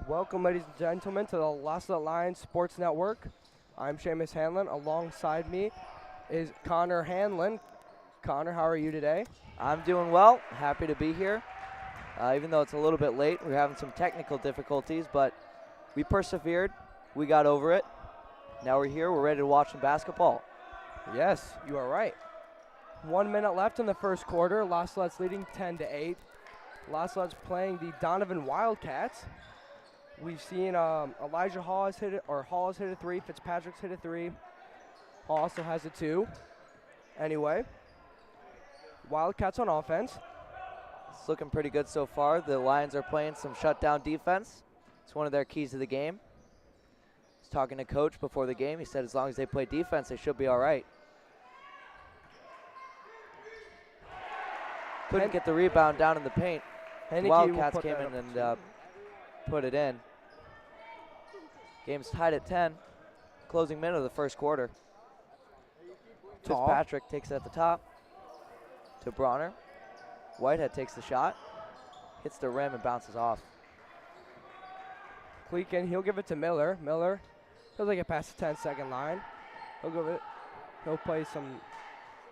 Welcome, ladies and gentlemen, to the Salette Lions Sports Network. I'm Seamus Hanlon. Alongside me is Connor Hanlon. Connor, how are you today? I'm doing well. Happy to be here. Even though it's a little bit late, we're having some technical difficulties, but we persevered. We got over it. Now we're here. We're ready to watch some basketball. Yes, you are right. 1 minute left in the first quarter. La Salette's leading 10-8. La Salette's playing the Donovan Wildcats. We've seen Elijah Hall has hit it, or Hall has hit a three. Fitzpatrick's hit a three. Hall also has a two. Anyway, Wildcats on offense. It's looking pretty good so far. The Lions are playing some shutdown defense. It's one of their keys to the game. I was talking to Coach before the game. He said as long as they play defense, they should be all right. Couldn't get the rebound down in the paint. The Wildcats came in and put it in. Game's tied at 10. Closing minute of the first quarter. Fitzpatrick takes it at the top to Bronner. Whitehead takes the shot, hits the rim and bounces off. Cleakin, he'll give it to Miller. Miller, he'll take it past the 10-second line. He'll play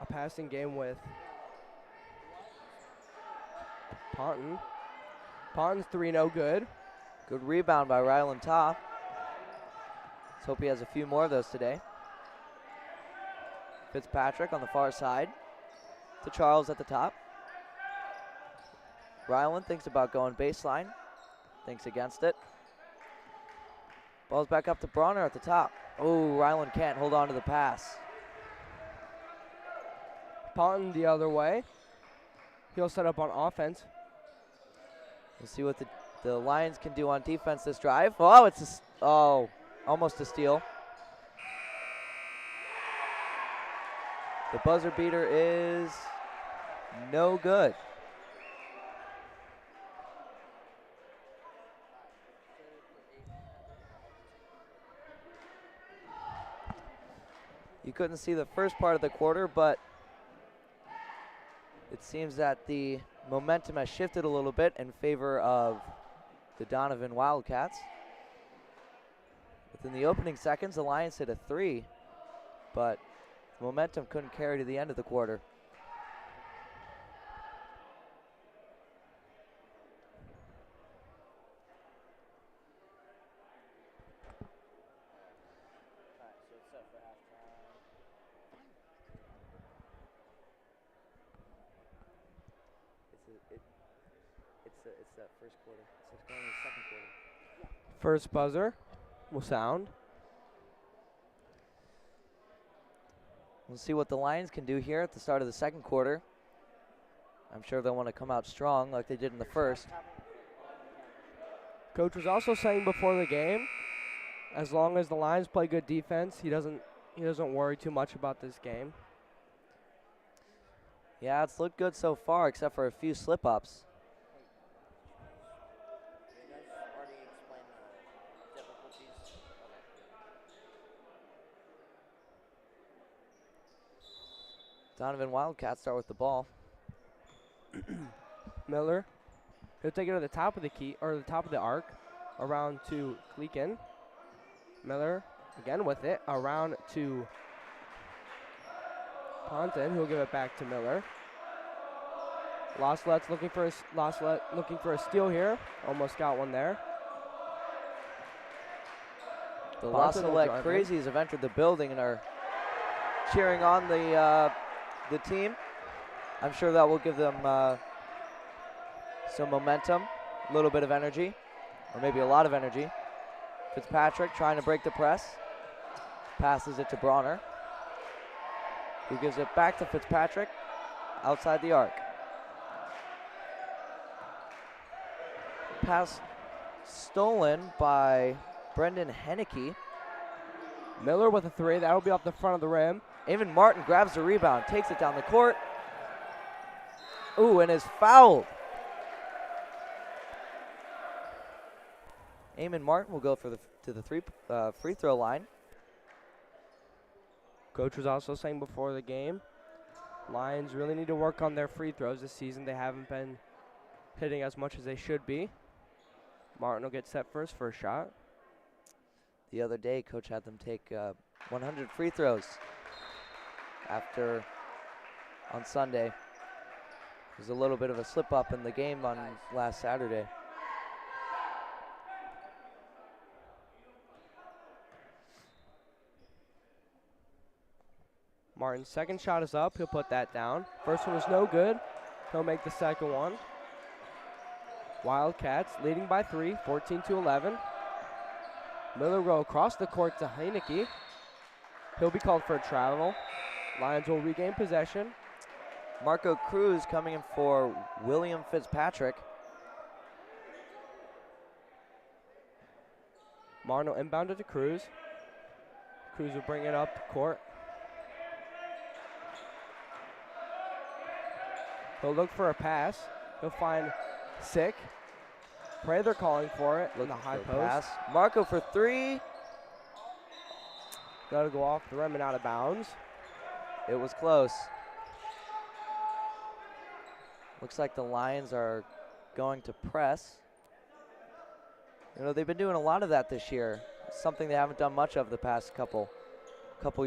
a passing game with Ponton. Ponton's three no good. Good rebound by Rylan Toff. Let's hope he has a few more of those today. Fitzpatrick on the far side to Charles at the top. Rylan thinks about going baseline, thinks against it. Ball's back up to Bronner at the top. Oh, Rylan can't hold on to the pass. Ponton the other way. He'll set up on offense. We'll see what the Lions can do on defense this drive. Oh, almost a steal. The buzzer beater is no good. You couldn't see the first part of the quarter, but it seems that the momentum has shifted a little bit in favor of the Donovan Wildcats. Within the opening seconds, the Lions hit a three, but momentum couldn't carry to the end of the quarter. It's that first quarter. It's going to the second quarter. First buzzer will sound. We'll see what the Lions can do here at the start of the second quarter. I'm sure they'll want to come out strong like they did in the first. Coach was also saying before the game, as long as the Lions play good defense, he doesn't worry too much about this game. Yeah, it's looked good so far except for a few slip-ups. Donovan Wildcats start with the ball. Miller, he'll take it to the top of the key, or the top of the arc, around to Cleakin. Miller again with it, around to Ponton, who'll give it back to Miller. La Salette's looking for a steal here. Almost got one there. The La Salette Crazies have entered the building and are cheering on the team. I'm sure that will give them some momentum, a little bit of energy, or maybe a lot of energy. Fitzpatrick trying to break the press. Passes it to Bronner, who gives it back to Fitzpatrick outside the arc. Pass stolen by Brendan Henneke. Miller with a three. That will be off the front of the rim. Eamon Martin grabs the rebound, takes it down the court. Ooh, and is fouled. Eamon Martin will go to the free throw line. Coach was also saying before the game, Lions really need to work on their free throws this season. They haven't been hitting as much as they should be. Martin will get set for his first shot. The other day, Coach had them take 100 free throws on Sunday. It was a little bit of a slip-up in the game on last Saturday. Martin's second shot is up. He'll put that down. First one was no good. He'll make the second one. Wildcats leading by 3, 14-11. Miller will go across the court to Heineke. He'll be called for a travel. Lions will regain possession. Marco Cruz coming in for William Fitzpatrick. Martin will inbound it to Cruz. Cruz will bring it up court. He'll look for a pass. He'll find Sick. Prather calling for it in the high post. Pass. Marco for 3. Got to go off the rim and out of bounds. It was close. Looks like the Lions are going to press. You know, they've been doing a lot of that this year. It's something they haven't done much of the past couple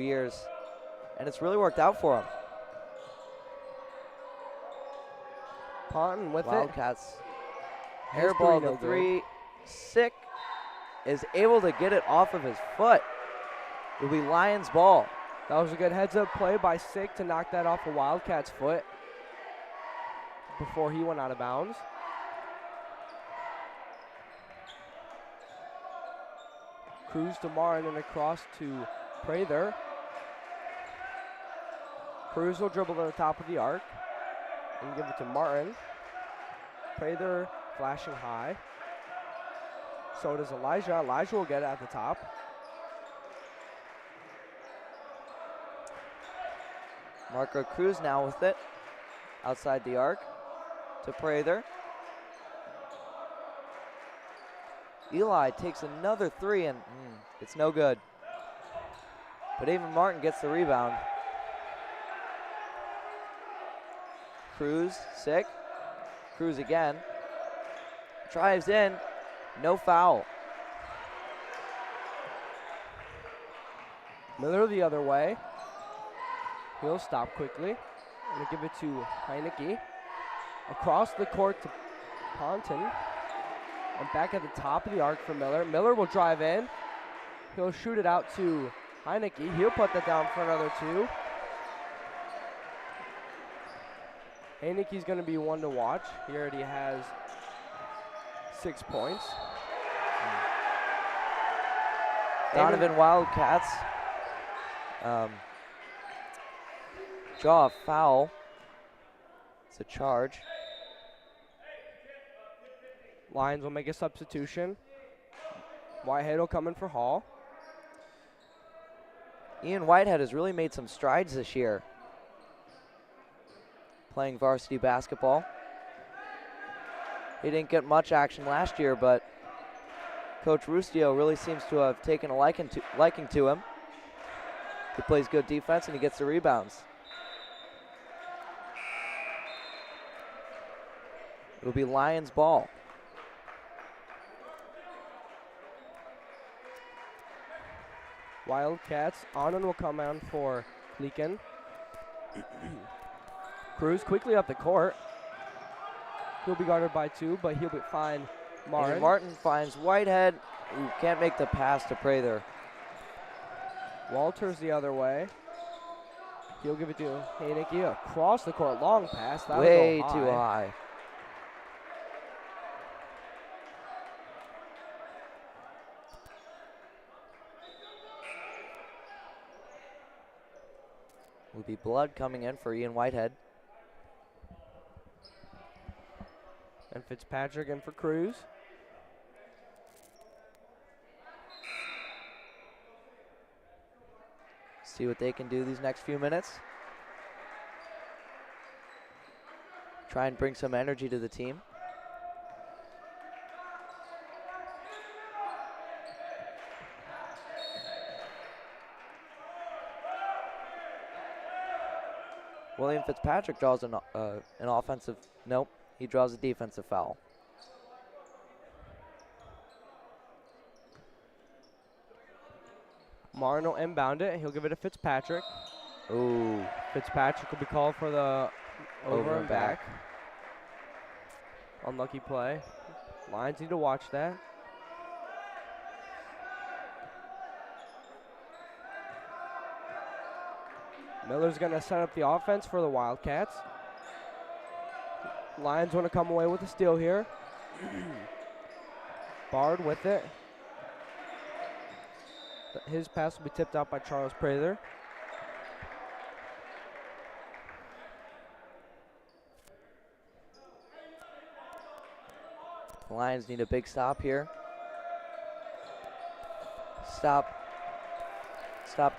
years. And it's really worked out for them. Ponton with Wildcats. His Airball three, the no 3. Sick is able to get it off of his foot. It'll be Lions ball. That was a good heads-up play by Sick to knock that off a Wildcats foot before he went out of bounds. Cruz to Martin and across to Prather. Cruz will dribble to the top of the arc and give it to Martin. Prather flashing high. So does Elijah. Elijah will get it at the top. Marco Cruz now with it. Outside the arc to Prather. Eli takes another 3 and it's no good. But even Martin gets the rebound. Cruz, Sick. Cruz again. Drives in. No foul. Miller the other way. He'll stop quickly. Gonna give it to Heineke. Across the court to Ponton. And back at the top of the arc for Miller. Miller will drive in. He'll shoot it out to Heineke. He'll put that down for another 2. Heineke's going to be one to watch. He already has 6 points. Donovan Wildcats draw a foul. It's a charge. Lions will make a substitution. Whitehead will come in for Hall. Ian Whitehead has really made some strides this year playing varsity basketball. He didn't get much action last year, but Coach Rustio really seems to have taken a liking to him. He plays good defense and he gets the rebounds. It will be Lions ball. Wildcats. Anand will come on for Leakin. Cruz quickly up the court. He'll be guarded by 2, but he'll find Martin. And Martin finds Whitehead, who can't make the pass to Prather. Walters the other way. He'll give it to Heineke. Across the court, long pass. That'll Way go too high. Will be blood coming in for Ian Whitehead. And Fitzpatrick in for Cruz. See what they can do these next few minutes. Try and bring some energy to the team. William Fitzpatrick draws an offensive, nope, he draws a defensive foul. Martin will inbound it. He'll give it to Fitzpatrick. Ooh. Fitzpatrick will be called for the over and back. back. Unlucky play. Lions need to watch that. Miller's going to set up the offense for the Wildcats. Lions want to come away with a steal here. Bard with it. His pass will be tipped out by Charles Prather. The Lions need a big stop here. Stop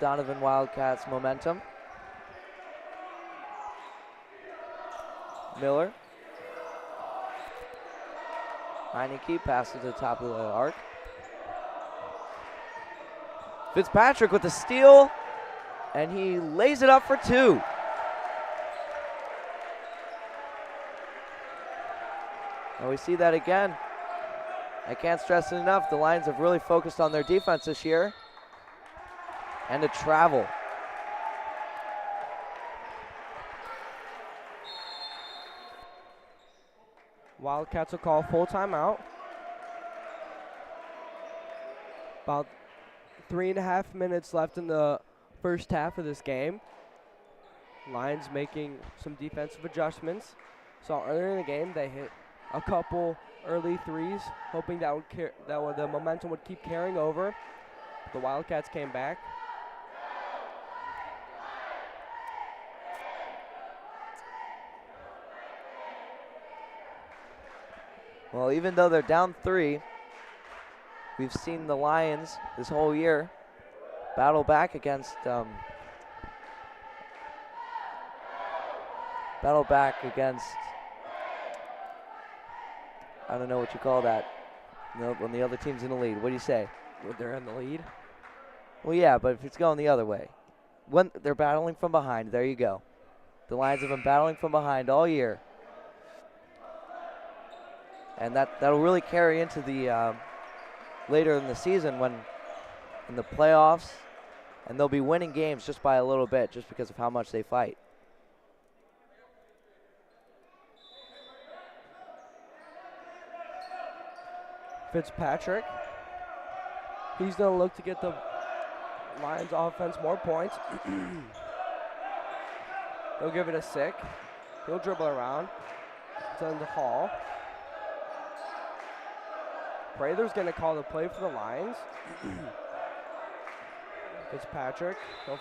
Donovan Wildcats' momentum. Miller. Heineke passes to the top of the arc. Fitzpatrick with the steal, and he lays it up for two. And we see that again. I can't stress it enough. The Lions have really focused on their defense this year. And to travel. Wildcats will call full timeout. About 3.5 minutes left in the first half of this game. Lions making some defensive adjustments. So earlier in the game, they hit a couple early threes, hoping that the momentum would keep carrying over. The Wildcats came back. Well, even though they're down 3, we've seen the Lions this whole year battle back against I don't know what you call that. When the other team's in the lead. What do you say? When they're in the lead? Well, yeah, but if it's going the other way. When they're battling from behind, there you go. The Lions have been battling from behind all year. And that'll really carry into the later in the season when in the playoffs, and they'll be winning games just by a little bit just because of how much they fight. Fitzpatrick. He's going to look to get the Lions offense more points. He'll give it a sick. He'll dribble around. Send the Hall. Prather's going to call the play for the Lions. Fitzpatrick, he'll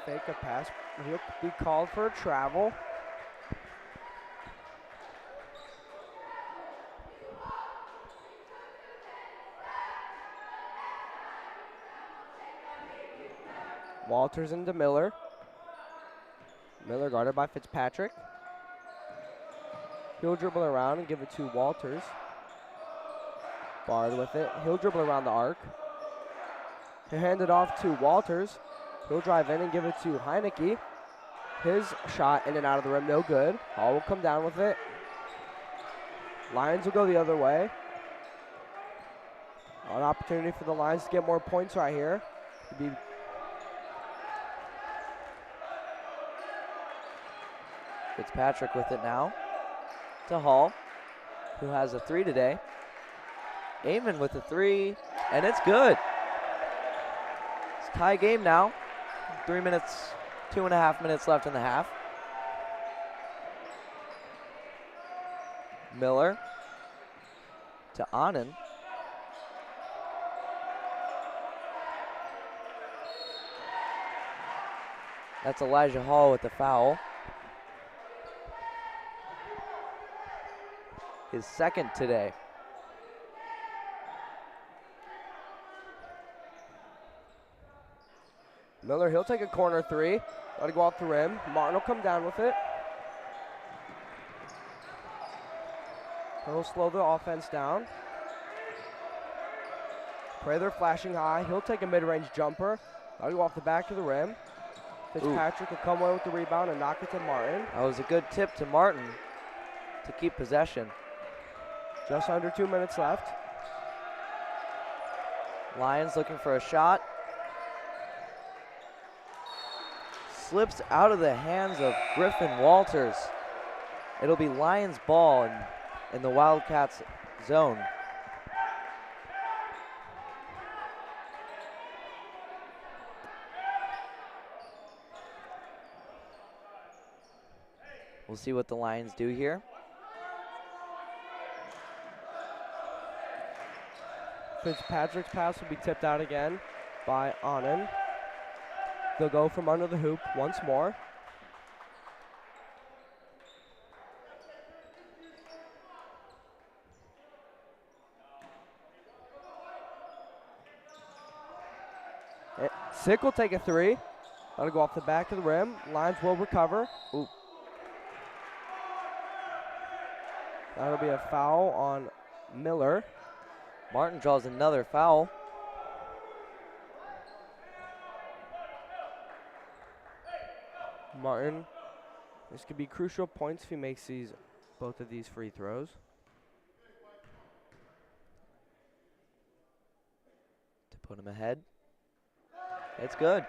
fake a pass. He'll be called for a travel. Walters into Miller. Miller guarded by Fitzpatrick. He'll dribble around and give it to Walters. Bard with it. He'll dribble around the arc. He'll hand it off to Walters. He'll drive in and give it to Heineke. His shot in and out of the rim, no good. Hall will come down with it. Lions will go the other way. An opportunity for the Lions to get more points right here. Fitzpatrick with it now to Hall, who has a 3 today. Amon with a 3, and it's good. It's a tie game now. 2.5 minutes left in the half. Miller to Anand. That's Elijah Hall with the foul. His second today. Miller, he'll take a corner 3. Let it go off the rim. Martin will come down with it. He'll slow the offense down. Prather flashing high. He'll take a mid-range jumper. Let it go off the back of the rim. Fitzpatrick will come away with the rebound and knock it to Martin. That was a good tip to Martin to keep possession. Just under 2 minutes left. Lions looking for a shot. slips out of the hands of Griffin Walters. It'll be Lions ball in the Wildcats zone. We'll see what the Lions do here. Fitzpatrick's pass will be tipped out again by Anand. They'll go from under the hoop once more. Sick will take a three. That'll go off the back of the rim. Lions will recover. Ooh. That'll be a foul on Miller. Martin draws another foul. Martin, this could be crucial points if he makes both of these free throws. To put him ahead. It's good.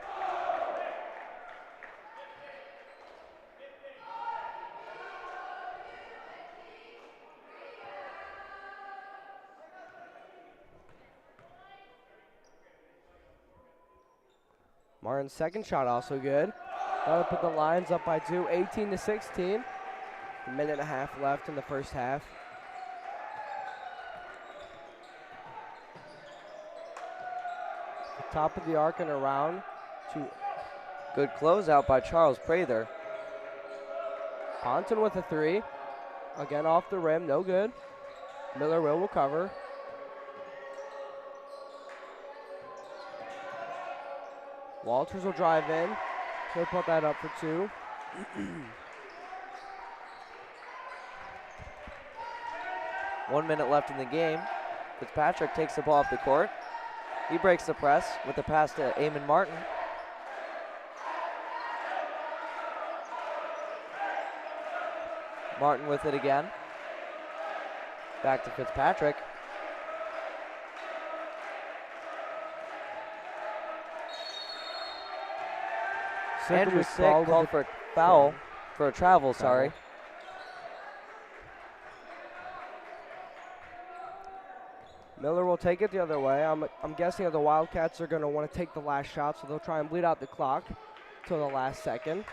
Martin's second shot also good. That'll put the Lions up by 2, 18-16. A minute and a half left in the first half. The top of the arc and around to Good closeout by Charles Prather. Ponton with a three. Again off the rim, no good. Miller will recover. Walters will drive in. He'll put that up for two. One minute left in the game. Fitzpatrick takes the ball off the court. He breaks the press with the pass to Eamon Martin. Martin with it again. Back to Fitzpatrick. Andrew Sick called for a foul, for a travel, sorry. Miller will take it the other way. I'm guessing that the Wildcats are going to want to take the last shot, so they'll try and bleed out the clock till the last second.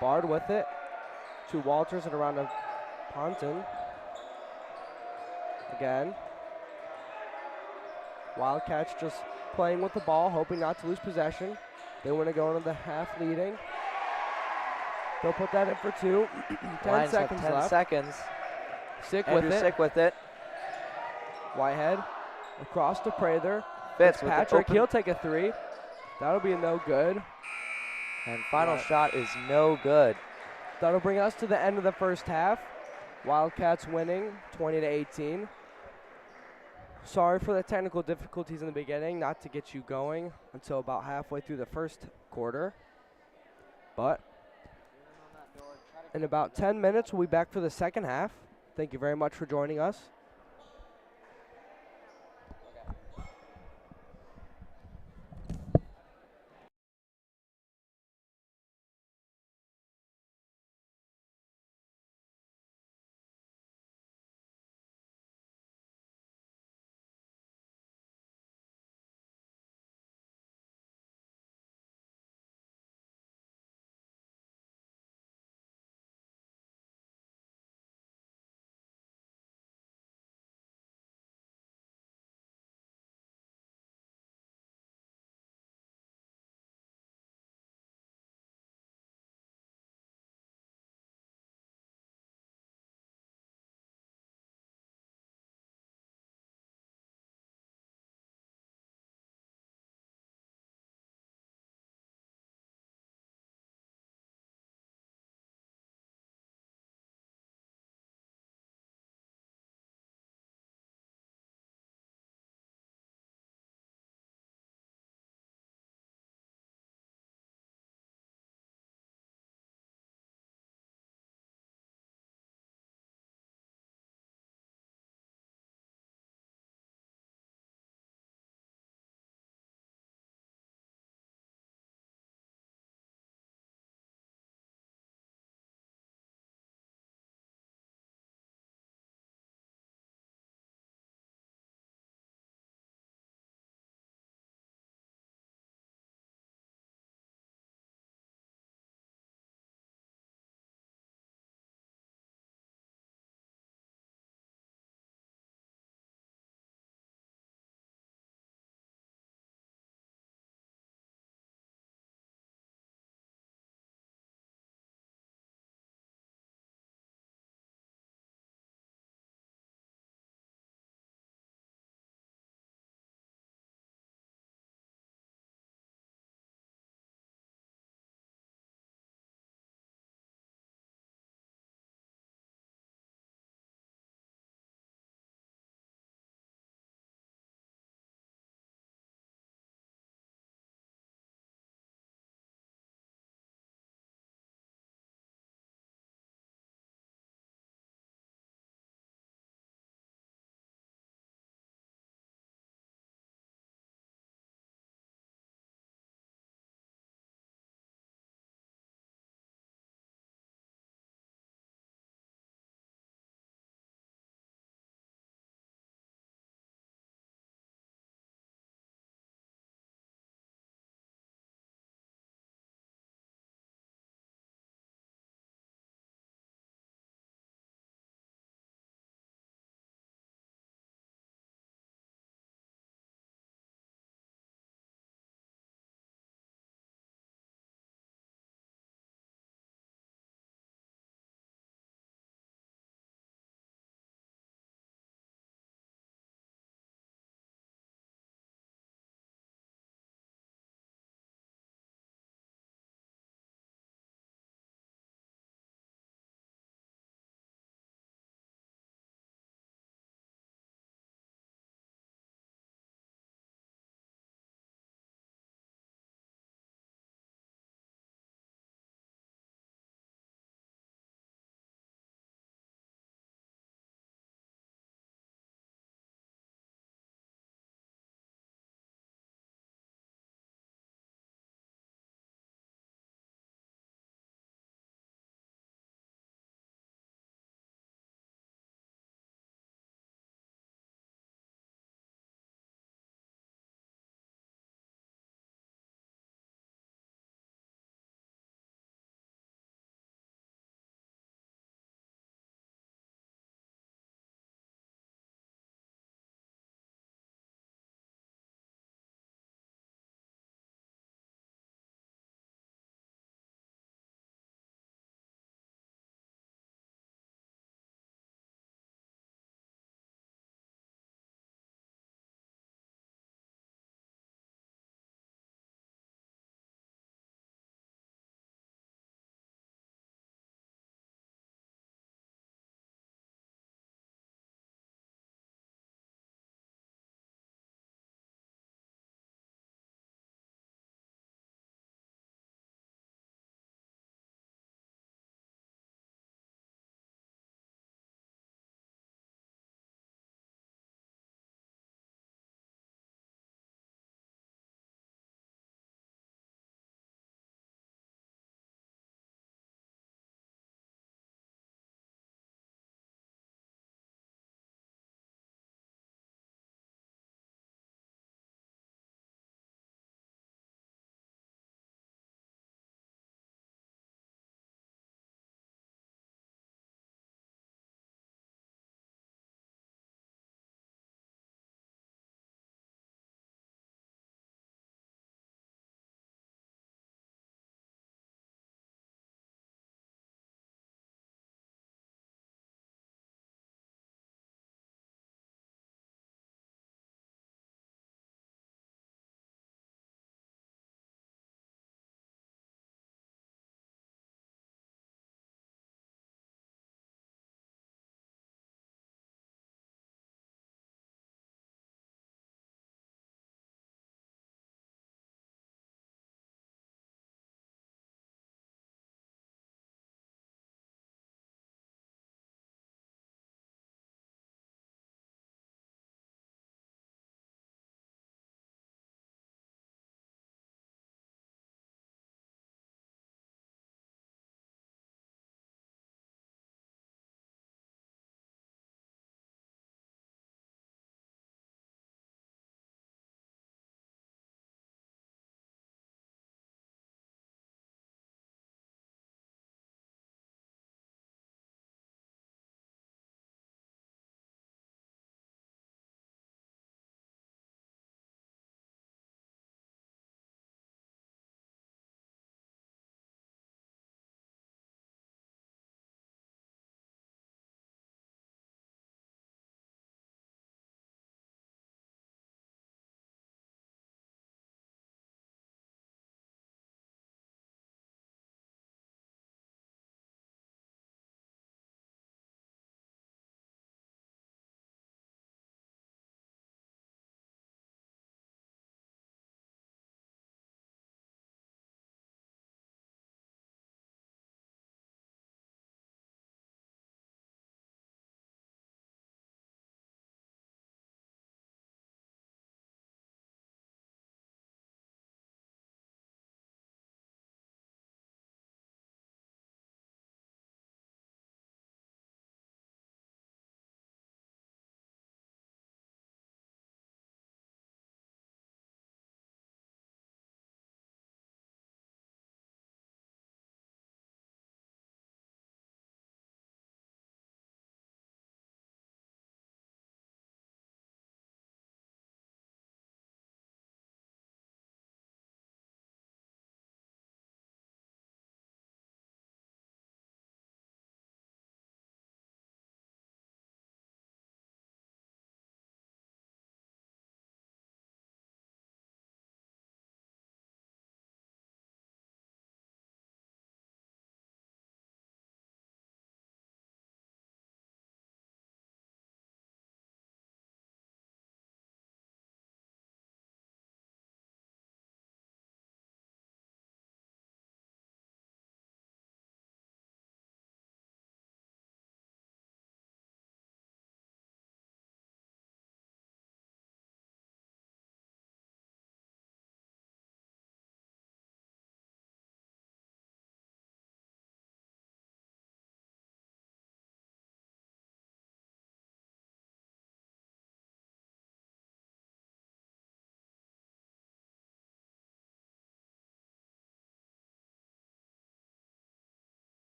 Bard with it to Walters and around to Ponton. Again. Wildcats just playing with the ball, hoping not to lose possession. They want to go into the half leading. They'll put that in for two. 10 seconds left. 10 seconds. Sick Andrew with it. Sick with it. Whitehead across to Prather. Fitzpatrick, he'll take a three. That'll be no good. And final shot is no good. That'll bring us to the end of the first half. Wildcats winning 20-18. Sorry for the technical difficulties in the beginning, not to get you going until about halfway through the first quarter. But in about 10 minutes, we'll be back for the second half. Thank you very much for joining us.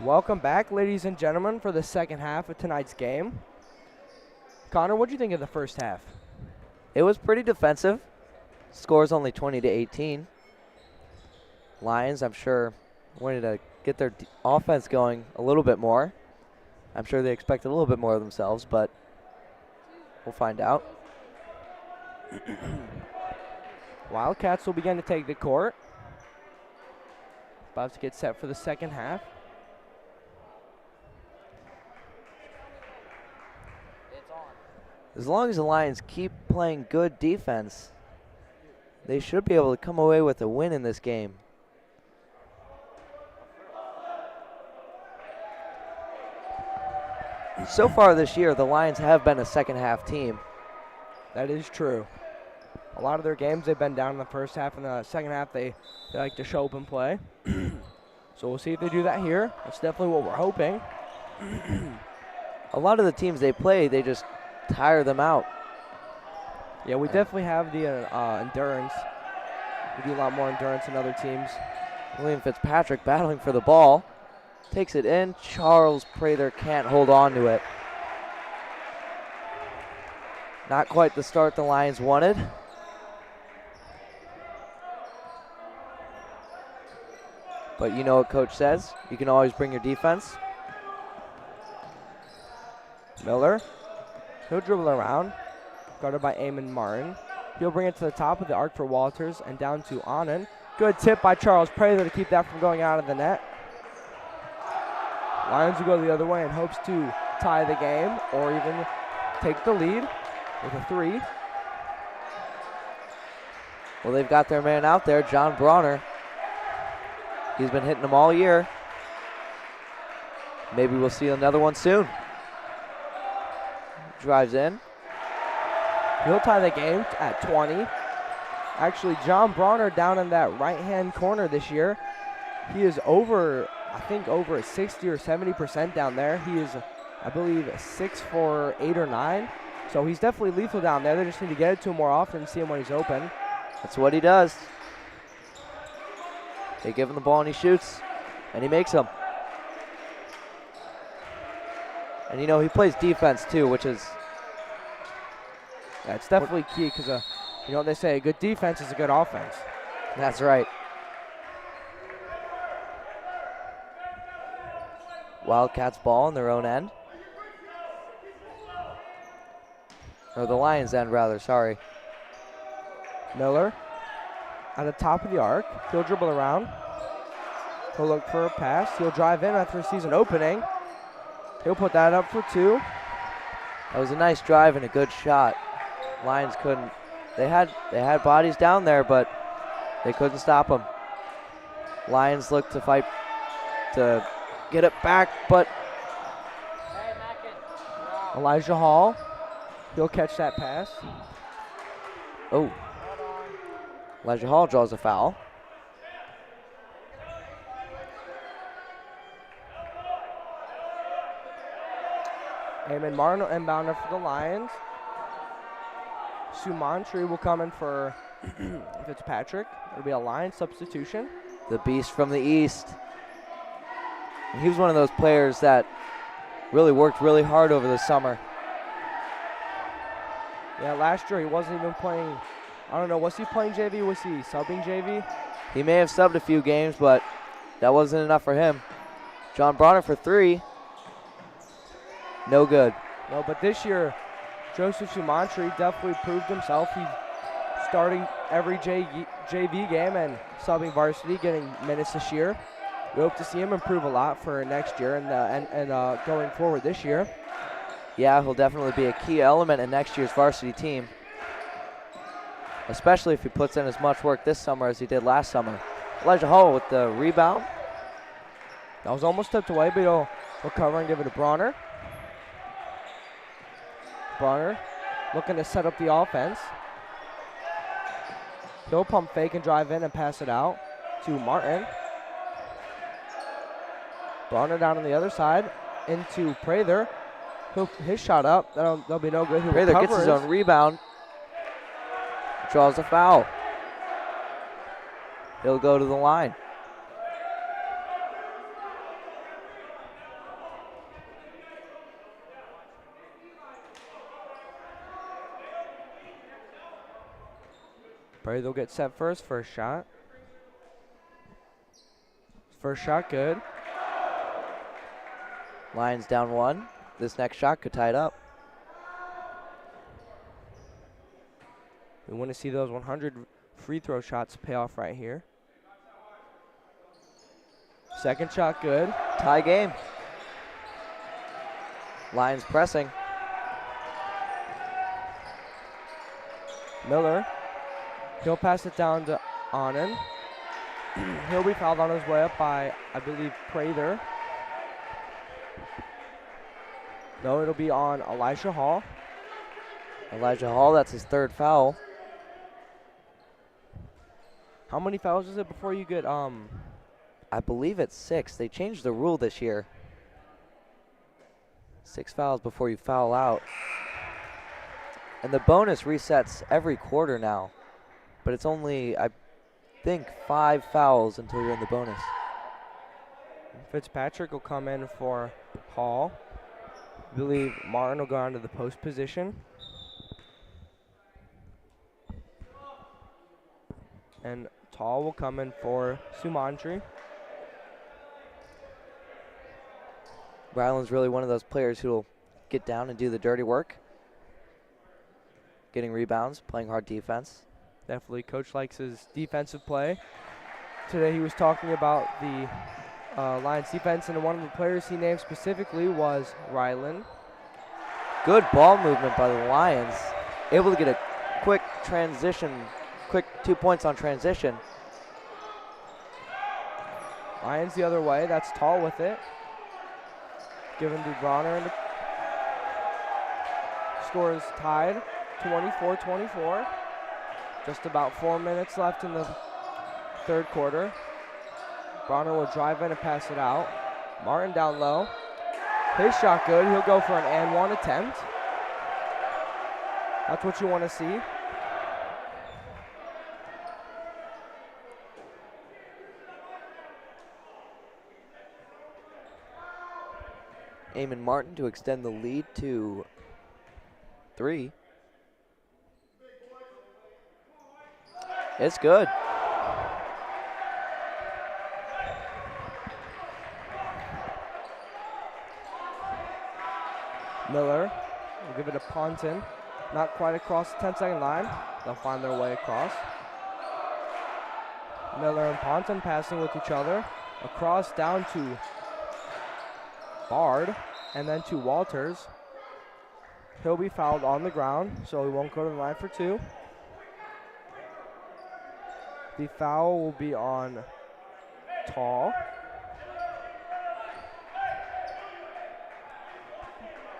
Welcome back, ladies and gentlemen, for the second half of tonight's game. Connor, what do you think of the first half? It was pretty defensive. Score's only 20-18. Lions, I'm sure, wanted to get their offense going a little bit more. I'm sure they expected a little bit more of themselves, but we'll find out. Wildcats will begin to take the court. About to get set for the second half. As long as the Lions keep playing good defense, they should be able to come away with a win in this game. So far this year, the Lions have been a second half team. That is true. A lot of their games, they've been down in the first half. In the second half, they like to show up and play. So we'll see if they do that here. That's definitely what we're hoping. A lot of the teams they play, they just tire them out. Yeah, we definitely have the endurance. We do a lot more endurance than other teams. William Fitzpatrick battling for the ball. Takes it in. Charles Prather can't hold on to it. Not quite the start the Lions wanted. But you know what Coach says. You can always bring your defense. Miller. He'll dribble around. Guarded by Eamon Martin. He'll bring it to the top of the arc for Walters and down to Anand. Good tip by Charles Prather to keep that from going out of the net. Lions will go the other way and hopes to tie the game or even take the lead with a 3. Well, they've got their man out there, John Bronner. He's been hitting them all year. Maybe we'll see another one soon. Drives in. He'll tie the game at 20. Actually, John Bronner down in that right-hand corner this year. He is over, I think, over 60 or 70% down there. He is, I believe, 6 for 8 or 9. So he's definitely lethal down there. They just need to get it to him more often and see him when he's open. That's what he does. They give him the ball and he shoots, and he makes them. And, you know, he plays defense, too, which is... Yeah, it's definitely key because, you know what they say, a good defense is a good offense. That's right. Wildcats ball on their own end. Or the Lions end, rather, sorry. Miller at the top of the arc. He'll dribble around. He'll look for a pass. He'll drive in after he sees an opening. He'll put that up for 2. That was a nice drive and a good shot. Lions couldn't. They had bodies down there, but they couldn't stop them. Lions look to fight to get it back, but Elijah Hall. He'll catch that pass. Oh. Elijah Hall draws a foul. Eamon Martin will inbounder for the Lions. Sumantri will come in for Fitzpatrick. It'll be a Lions substitution. The beast from the east. And he was one of those players that really worked really hard over the summer. Yeah, last year he wasn't even playing. I don't know, was he playing JV? Was he subbing JV? He may have subbed a few games, but that wasn't enough for him. John Bronner for 3. No good. No, but this year, Joseph Sumantri definitely proved himself. He's starting every JV game and subbing varsity, getting minutes this year. We hope to see him improve a lot for next year and going forward this year. Yeah, he'll definitely be a key element in next year's varsity team, especially if he puts in as much work this summer as he did last summer. Elijah Hall with the rebound. That was almost tipped away, but he'll recover and give it to Bronner. Bronner looking to set up the offense. He'll pump fake and drive in and pass it out to Martin. Bronner down on the other side into Prather. His shot up. That'll be no good. Prather gets his own rebound. Draws a foul. He'll go to the line. Prather will get set first shot. First shot, good. Lions down 1. This next shot could tie it up. We want to see those 100 free throw shots pay off right here. Second shot, good. Tie game. Lions pressing. Miller, he'll pass it down to Anand. He'll be fouled on his way up by, I believe, Prather. No, it'll be on Elijah Hall. Elijah Hall, that's his 3rd foul. How many fouls is it before you get I believe it's 6. They changed the rule this year. 6 fouls before you foul out. And the bonus resets every quarter now. But it's only, I think, 5 fouls until you're in the bonus. Fitzpatrick will come in for Hall. I believe Martin will go onto the post position. And Tall will come in for Sumantri. Ryland's really one of those players who will get down and do the dirty work. Getting rebounds, playing hard defense. Definitely, Coach likes his defensive play. Today he was talking about the Lions defense, and one of the players he named specifically was Ryland. Good ball movement by the Lions. Able to get a quick transition, quick 2 points on transition. Lions the other way, that's Tall with it. Given to Bronner, and the score is tied, 24-24. Just about 4 minutes left in the 3rd quarter. Bronner will drive in and pass it out. Martin down low. His shot good. He'll go for an and 1 attempt. That's what you want to see. Eamon Martin to extend the lead to 3. It's good. Miller will give it to Ponton. Not quite across the 10-second line. They'll find their way across. Miller and Ponton passing with each other. Across down to Bard, and then to Walters. He'll be fouled on the ground, so he won't go to the line for 2. The foul will be on Tall.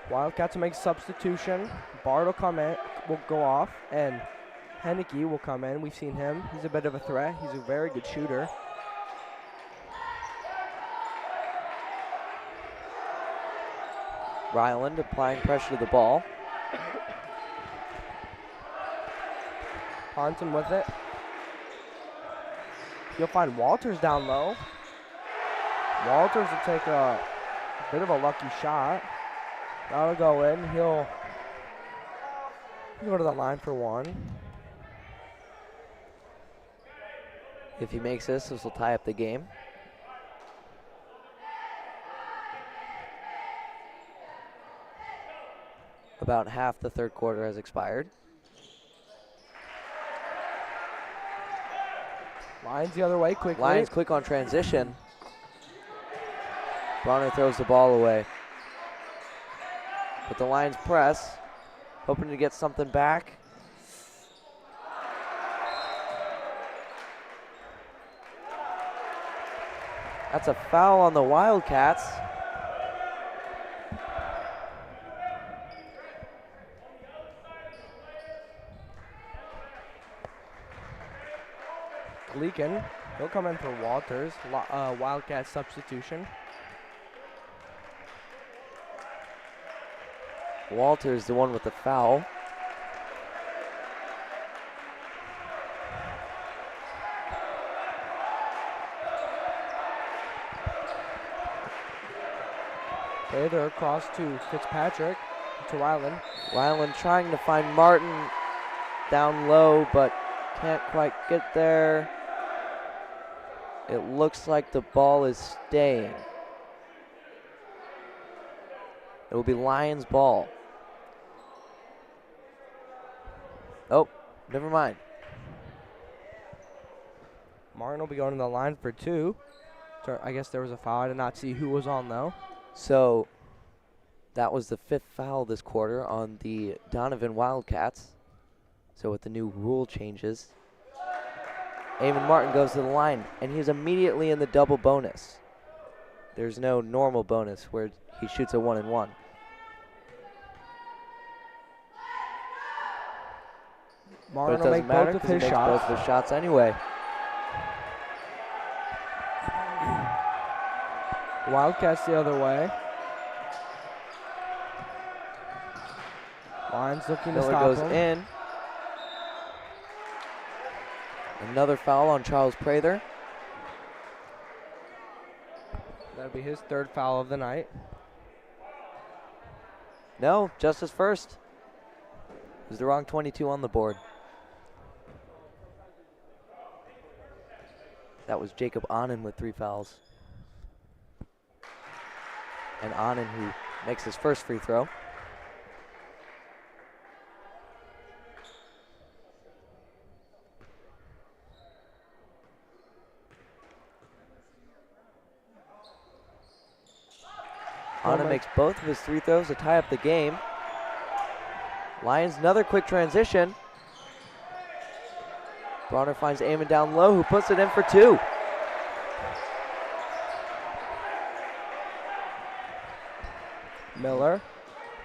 Wildcats will make a substitution. Bard will come in, will go off, and Henneke will come in. We've seen him. He's a bit of a threat. He's a very good shooter. Ryland applying pressure to the ball. Ponton with it. You'll find Walters down low. Walters will take a bit of a lucky shot. That'll go in. He'll go to the line for 1. If he makes this will tie up the game. About half the 3rd quarter has expired. Lions the other way quickly. Lions quick on transition. Bronner throws the ball away. But the Lions press, hoping to get something back. That's a foul on the Wildcats. Gleekin, he'll come in for Walters. Wildcat substitution. Walters, the one with the foul. Prather across to Fitzpatrick, to Ryland. Ryland trying to find Martin down low, but Can't quite get there. It looks like the ball is staying. It will be Lions ball. Oh, never mind. Martin will be going to the line for 2. So I guess there was a foul. I did not see who was on, though. So that was the 5th foul this quarter on the Donovan Wildcats. So with the new rule changes, Eamon Martin goes to the line, and he's immediately in the double bonus. There's no normal bonus where he shoots a 1-and-1. Martin But it will doesn't make matter both of because he his makes shots. both of his shots anyway. Wildcats the other way. Lions looking to Miller stop goes him. in. Another foul on Charles Prather. That'll be his 3rd foul of the night. No, just his first. There's the wrong 22 on the board. That was Jacob Onen with 3 fouls. And Onen who makes his first free throw. Onen makes both of his 3 throws to tie up the game. Lions another quick transition. Bronner finds Eamon down low, who puts it in for 2. Miller.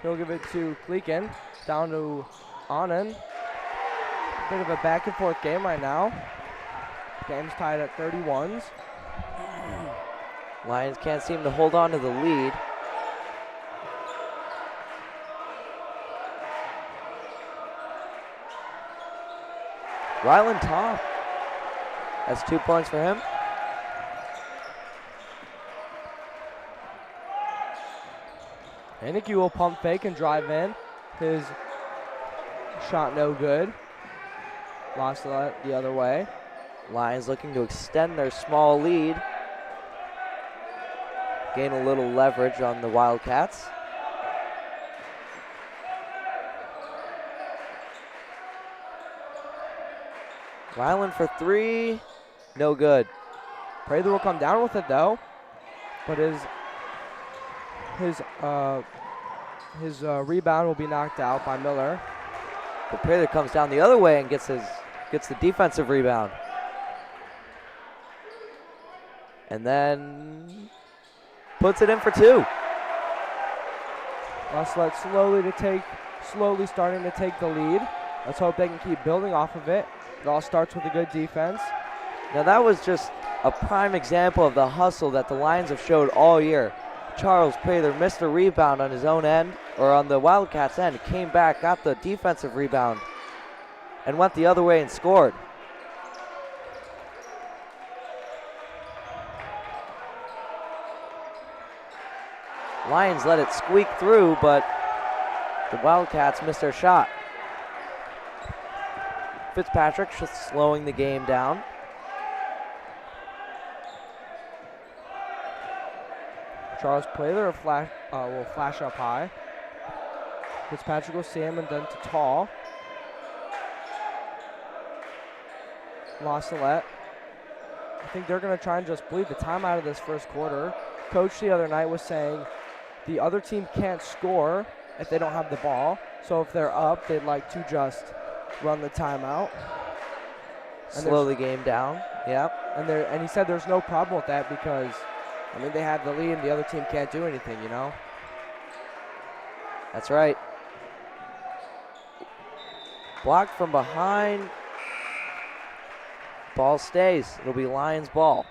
He'll give it to Kleekin. Down to Onen. Bit of a back and forth game right now. Game's tied at 31s. Lions can't seem to hold on to the lead. Rylan Tom. That's 2 points for him. Heineke will pump fake and drive in. His shot no good. Lost that the other way. Lions looking to extend their small lead. Gain a little leverage on the Wildcats. Ryland for 3, no good. Prather will come down with it though, but his rebound will be knocked out by Miller. But Prather comes down the other way and gets the defensive rebound. And then puts it in for 2. Salette slowly starting to take the lead. Let's hope they can keep building off of it. It all starts with a good defense. Now that was just a prime example of the hustle that the Lions have showed all year. Charles Prather missed a rebound on his own end, or on the Wildcats' end, came back, got the defensive rebound, and went the other way and scored. Lions let it squeak through, but the Wildcats missed their shot. Fitzpatrick just slowing the game down. Charles Prather will flash up high. Fitzpatrick will see him and then to Tall. Salette. I think they're going to try and just bleed the time out of this first quarter. Coach the other night was saying the other team can't score if they don't have the ball. So if they're up, they'd like to just run the timeout. Slow the game down. Yep. And he said there's no problem with that because, I mean, they have the lead and the other team can't do anything, you know? That's right. Blocked from behind. Ball stays. It'll be Lions ball.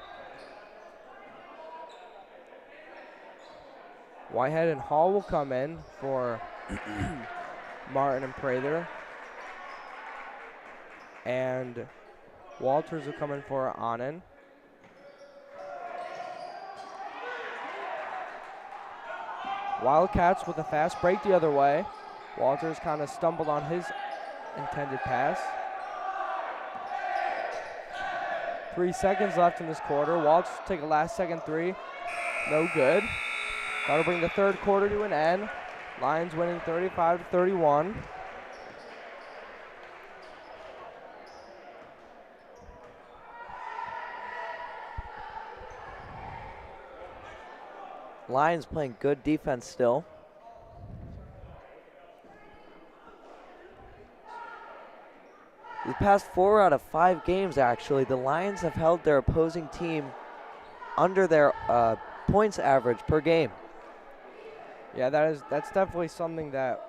Whitehead and Hall will come in for Martin and Prather. And Walters will come in for Onen. Wildcats with a fast break the other way. Walters kind of stumbled on his intended pass. 3 seconds left in this quarter. Waltz take a last second three. No good. That'll bring the third quarter to an end. Lions winning 35-31. Lions playing good defense still. The past 4 out of 5 games, actually, the Lions have held their opposing team under their points average per game. Yeah, that's definitely something that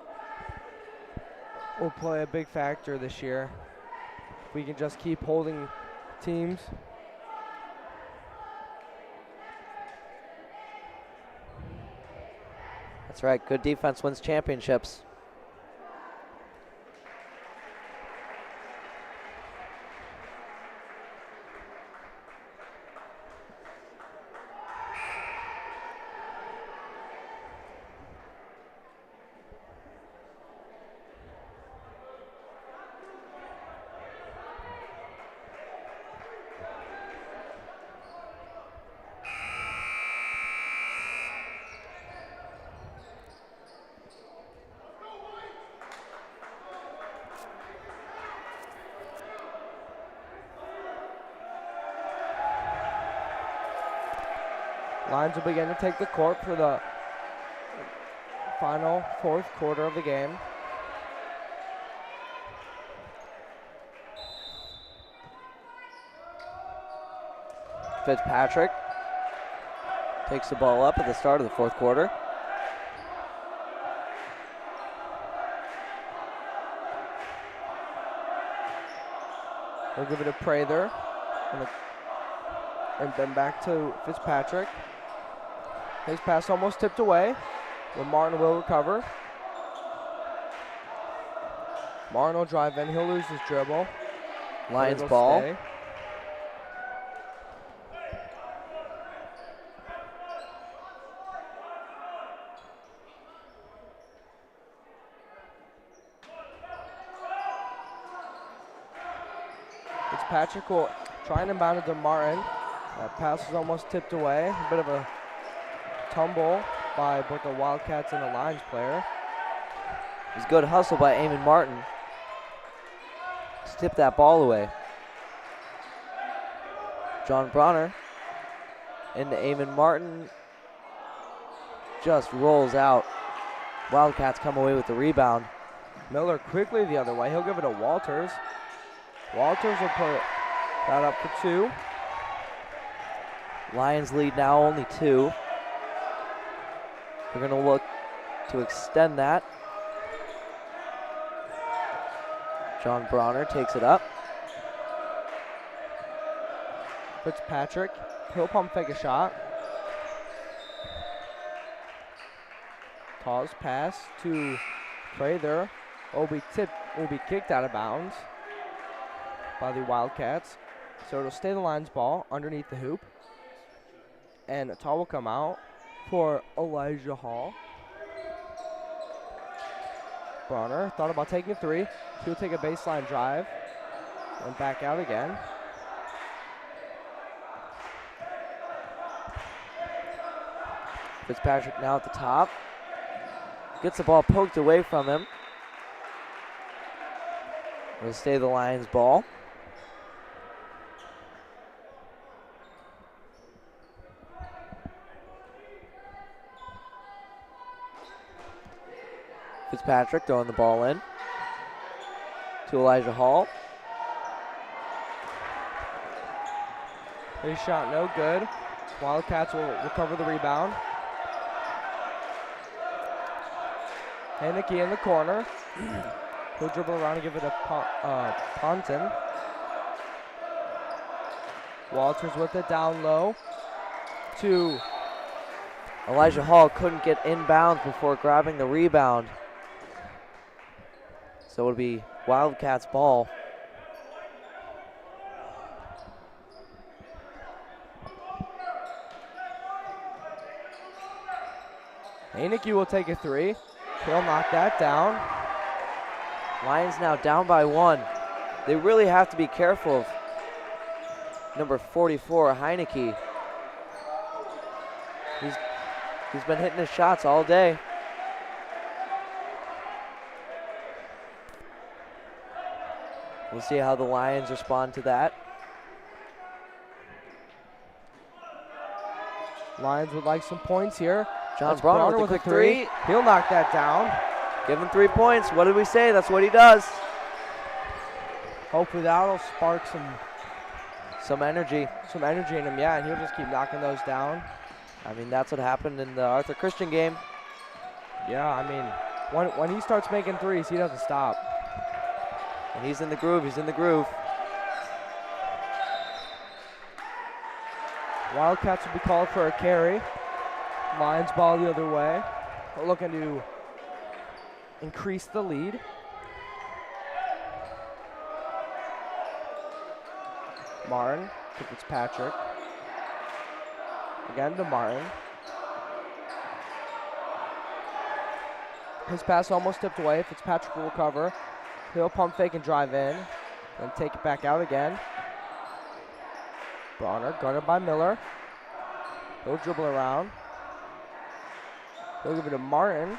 will play a big factor this year. If we can just keep holding teams. That's right, good defense wins championships. Lions will begin to take the court for the final fourth quarter of the game. Fitzpatrick takes the ball up at the start of the fourth quarter. They'll give it to Prather. And then back to Fitzpatrick. His pass almost tipped away, but Martin will recover. Martin will drive in. He'll lose his dribble. Lions ball. Stay. Fitzpatrick will try and inbound it to Martin. That pass was almost tipped away. A bit of a tumble by both the Wildcats and the Lions player. It was good hustle by Eamon Martin to tip that ball away. John Bronner into Eamon Martin. Just rolls out. Wildcats come away with the rebound. Miller quickly the other way. He'll give it to Walters. Walters will put that up for 2. Lions lead now only 2. We're going to look to extend that. John Bronner takes it up. Fitzpatrick, he'll pump fake a shot. Toss pass to Prather. Will be kicked out of bounds by the Wildcats. So it'll stay the Lions ball underneath the hoop. And a towel will come out for Elijah Hall. Bronner thought about taking a 3. He'll take a baseline drive and back out again. Fitzpatrick now at the top. Gets the ball poked away from him. It'll stay the Lions ball. Fitzpatrick throwing the ball in to Elijah Hall. His shot no good. Wildcats will recover the rebound. Haneke in the corner. He'll dribble around and give it to Ponton. Walters with it down low to Elijah Hall couldn't get inbounds before grabbing the rebound. So it'll be Wildcats ball. Haneke will take a 3. He'll knock that down. Lions now down by 1. They really have to be careful of number 44, Heineke. He's been hitting his shots all day. We'll see how the Lions respond to that. Lions would like some points here. John Bronner with a quick three. He'll knock that down. Give him 3 points. What did we say? That's what he does. Hopefully that'll spark some energy. Some energy in him, yeah, and he'll just keep knocking those down. I mean, that's what happened in the Arthur Christian game. Yeah, I mean, when he starts making threes, he doesn't stop. And he's in the groove. He's in the groove. Wildcats will be called for a carry. Lions ball the other way. We're looking to increase the lead. Martin to Fitzpatrick. Again to Martin. His pass almost tipped away. Fitzpatrick will recover. He'll pump fake and drive in. Then take it back out again. Bronner guarded by Miller. He'll dribble around. He'll give it to Martin.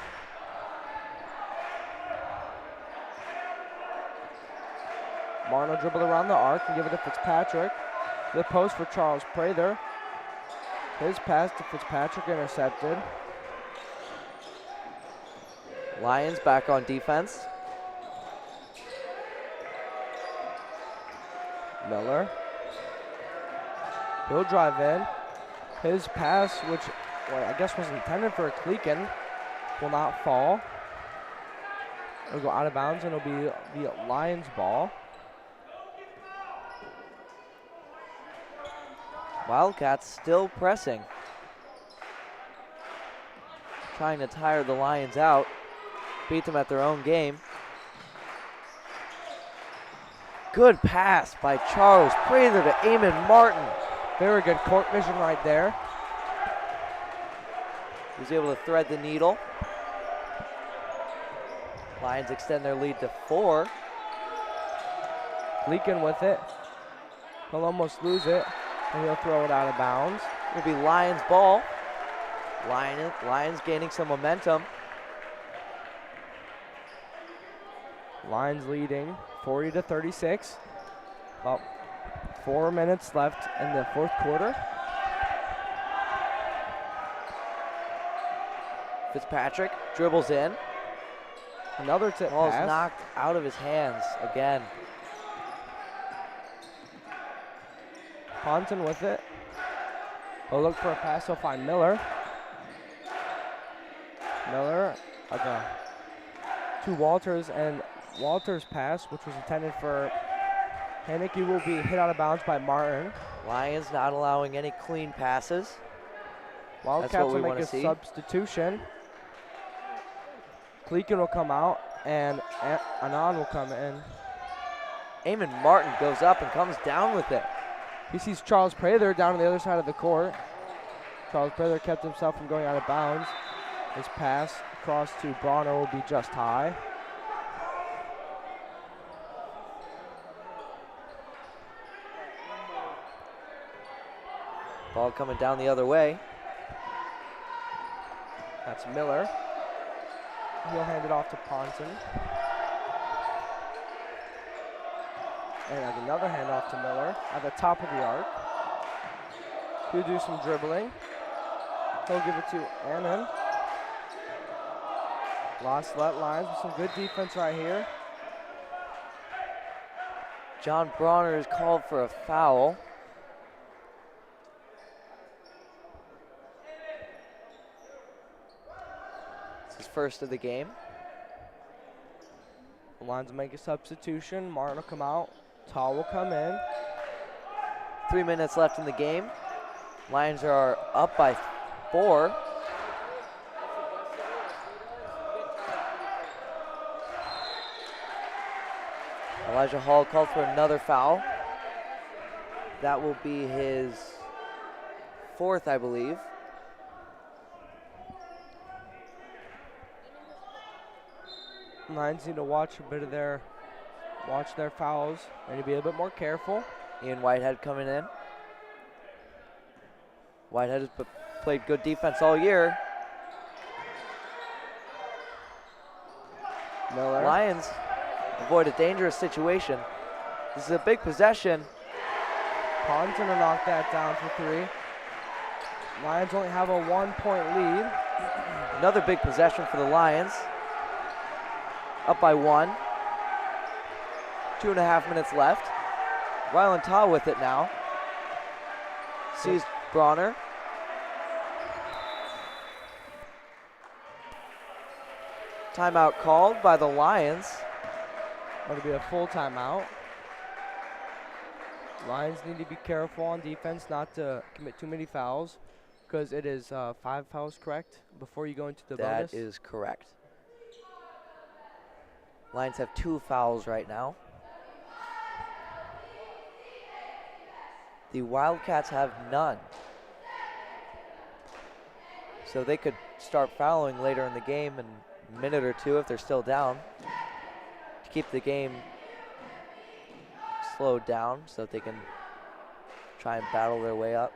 Martin will dribble around the arc and give it to Fitzpatrick. The post for Charles Prather. His pass to Fitzpatrick intercepted. Lions back on defense. Miller. He'll drive in. His pass, which I guess was intended for a Kleekin, will not fall. It'll go out of bounds and it'll be the Lions ball. Wildcats still pressing. Trying to tire the Lions out. Beat them at their own game. Good pass by Charles Prather to Eamon Martin. Very good court vision right there. He was able to thread the needle. Lions extend their lead to 4. Leaking with it. He'll almost lose it, and he'll throw it out of bounds. It'll be Lions ball. Lions gaining some momentum. Lions leading 40-36. About 4 minutes left in the fourth quarter. Fitzpatrick dribbles in. Another tip Ball's pass. knocked out of his hands again. Ponton with it. He'll look for a pass. He'll find Miller. Miller to Walters, and Walters' pass, which was intended for Heineke, will be hit out of bounds by Martin. Lions not allowing any clean passes. Wildcats will make a substitution. Kleekin will come out, and Anand will come in. Eamon Martin goes up and comes down with it. He sees Charles Prather down on the other side of the court. Charles Prather kept himself from going out of bounds. His pass across to Bronner will be just high. Ball coming down the other way. That's Miller. He'll hand it off to Ponton. And another handoff to Miller at the top of the arc. He'll do some dribbling. He'll give it to Annan. Salette Lions with some good defense right here. John Bronner is called for a foul. It's his first of the game. The Lions will make a substitution. Martin will come out. Tall will come in. 3 minutes left in the game. Lions are up by 4. Elijah Hall called for another foul. That will be his 4th, I believe. Lions need to watch their fouls. They need to be a bit more careful. Ian Whitehead coming in. Whitehead has played good defense all year. Miller. Lions avoid a dangerous situation. This is a big possession. Pond's gonna knock that down for 3. Lions only have a 1-point lead. Another big possession for the Lions. Up by 1. 2.5 minutes left. Ryland Taw with it now. Sees Bronner. Timeout called by the Lions. Going to be a full timeout. Lions need to be careful on defense not to commit too many fouls, because it is 5 fouls, correct, before you go into the bonus? That is correct. Lions have 2 fouls right now. The Wildcats have none. So they could start fouling later in the game in a minute or 2 if they're still down, to keep the game slowed down so that they can try and battle their way up.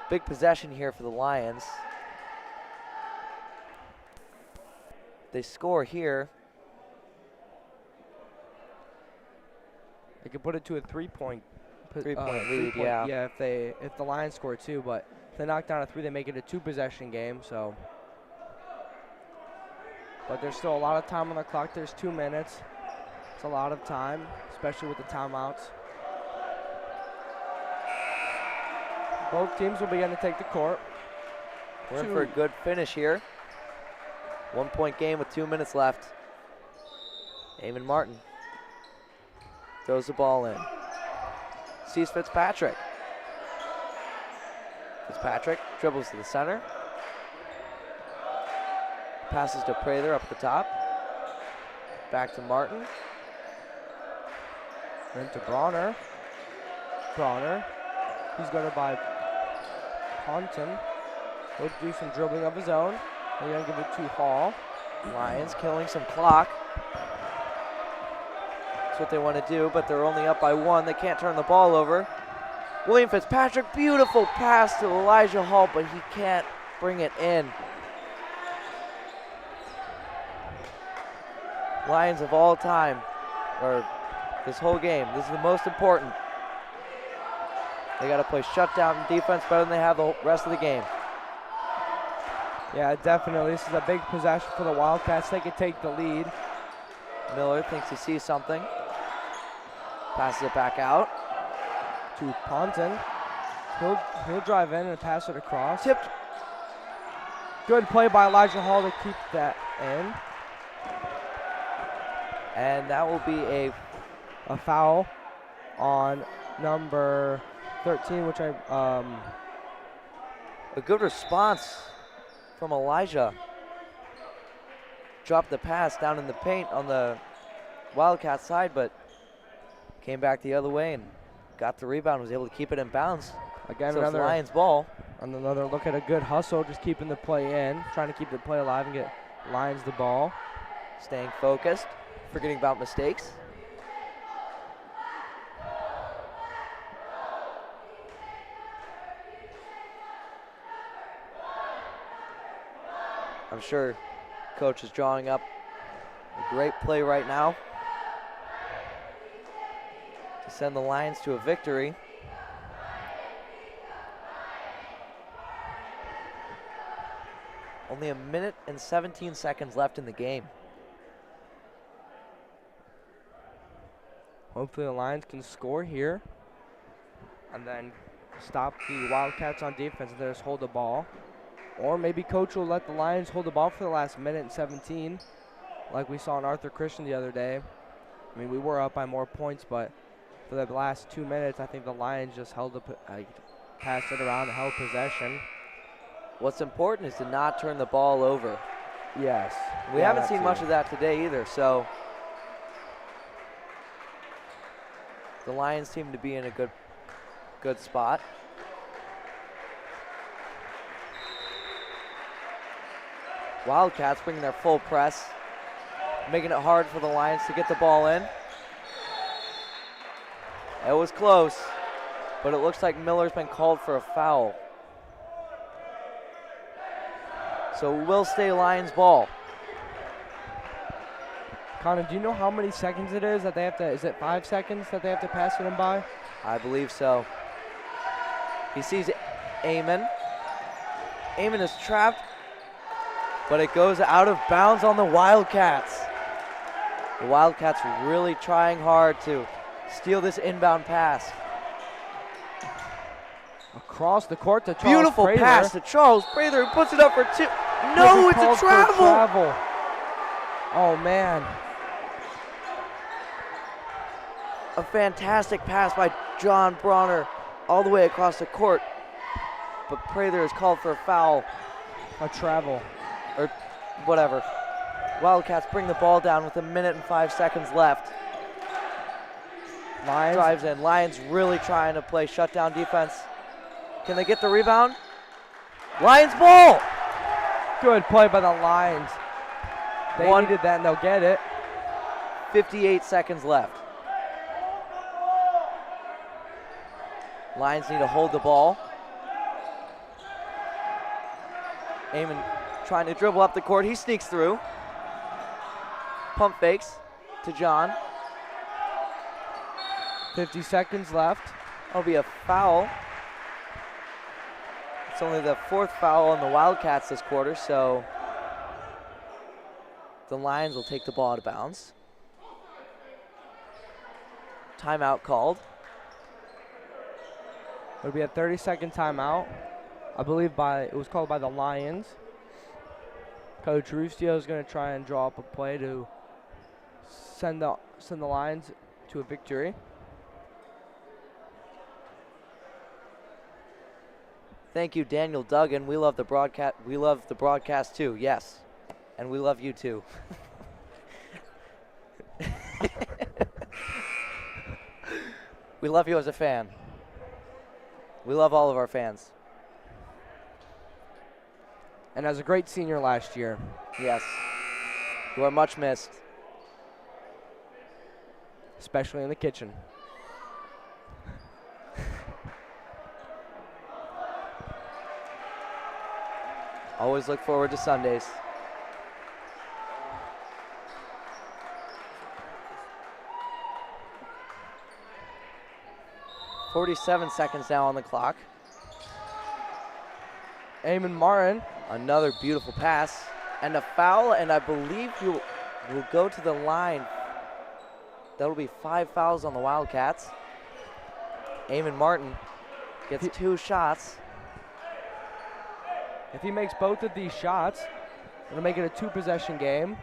Big possession here for the Lions. They score here. They could put it to a 3-point Lead, yeah. Yeah, if the Lions score 2, but if they knock down a 3, they make it a 2-possession game. So, but there's still a lot of time on the clock. There's 2 minutes. It's a lot of time, especially with the timeouts. Both teams will begin to take the court. We're in for a good finish here. 1-point game with 2 minutes left. Eamon Martin throws the ball in. Sees Fitzpatrick. Fitzpatrick dribbles to the center. Passes to Prather up at the top. Back to Martin. Then to Bronner. Bronner. He's going to buy Ponton. He'll do some dribbling of his own. They're going to give it to Hall. Lions killing some clock. That's what they want to do, but they're only up by 1. They can't turn the ball over. William Fitzpatrick, beautiful pass to Elijah Hall, but he can't bring it in. Lions of all time, or this whole game, this is the most important. They got to play shutdown defense better than they have the rest of the game. Yeah, definitely. This is a big possession for the Wildcats. They could take the lead. Miller thinks he sees something. Passes it back out. To Ponton. He'll drive in and pass it across. Tipped. Good play by Elijah Hall to keep that in. And that will be a foul on number 13, which a good response from Elijah. Dropped the pass down in the paint on the Wildcat side, but came back the other way and got the rebound, was able to keep it in bounds. Again, so another it's Lions ball. And another look at a good hustle, just keeping the play in, trying to keep the play alive and get Lions the ball. Staying focused, forgetting about mistakes. I'm sure coach is drawing up a great play right now to send the Lions to a victory. Only 1 minute and 17 seconds left in the game. Hopefully the Lions can score here and then stop the Wildcats on defense and just hold the ball. Or maybe coach will let the Lions hold the ball for the last minute and 17, like we saw in Arthur Christian the other day. I mean, we were up by more points, but for the last 2 minutes, I think the Lions just passed it around and held possession. What's important is to not turn the ball over. Yes. We haven't seen much of that today either, so the Lions seem to be in a good spot. Wildcats bringing their full press, making it hard for the Lions to get the ball in. It was close. but it looks like Miller's been called for a foul. So it will stay Lions ball. Connor, do you know how many seconds it is that they have to, is it 5 seconds that they have to pass it in by? I believe so. He sees Eamon. Eamon is trapped, but it goes out of bounds on the Wildcats. The Wildcats really trying hard to steal this inbound pass. Across the court to Charles Beautiful Prather. pass to Charles Prather, who puts it up for 2. No, it's a travel. Oh, man. A fantastic pass by John Bronner all the way across the court. But Prather is called for a foul. A travel. Or whatever. Wildcats bring the ball down with 1 minute and 5 seconds left. Lions drives in. Lions really trying to play shutdown defense. Can they get the rebound? Lions ball! Good play by the Lions. They needed that and they'll get it. 58 seconds left. Lions need to hold the ball. Eamon trying to dribble up the court. He sneaks through. Pump fakes to John. 50 seconds left. That'll be a foul. It's only the 4th foul on the Wildcats this quarter, so the Lions will take the ball out of bounds. Timeout called. It'll be a 30-second timeout. I believe it was called by the Lions. Coach Rustio is going to try and draw up a play to send the Lions to a victory. Thank you, Daniel Duggan. We love the broadcast. We love the broadcast too. Yes, and we love you too. We love you as a fan. We love all of our fans. And as a great senior last year. Yes. You are much missed. Especially in the kitchen. Always look forward to Sundays. .47 seconds now on the clock. Eamon Martin. Another beautiful pass and a foul, and I believe he will go to the line. That'll be 5 fouls on the Wildcats. Eamon Martin gets 2 shots. If he makes both of these shots, it'll make it a 2-possession game.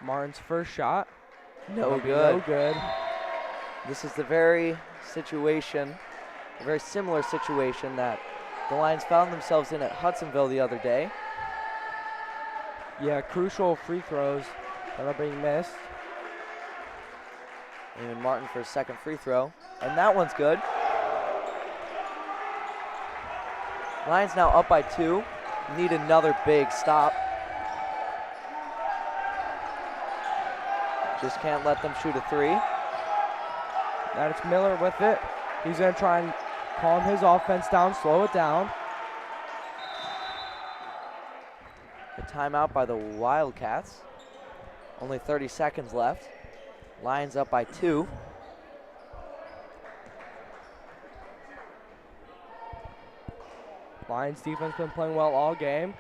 Martin's first shot. No good. No good. This is the very situation, a very similar situation that the Lions found themselves in at Hudsonville the other day. Yeah, crucial free throws that are being missed. Eamon Martin for his second free throw, and that one's good. Lions now up by 2. Need another big stop. Just can't let them shoot a 3. Now it's Miller with it. He's going to try and calm his offense down, slow it down. A timeout by the Wildcats. Only 30 seconds left. Lions up by 2. Lions defense been playing well all game.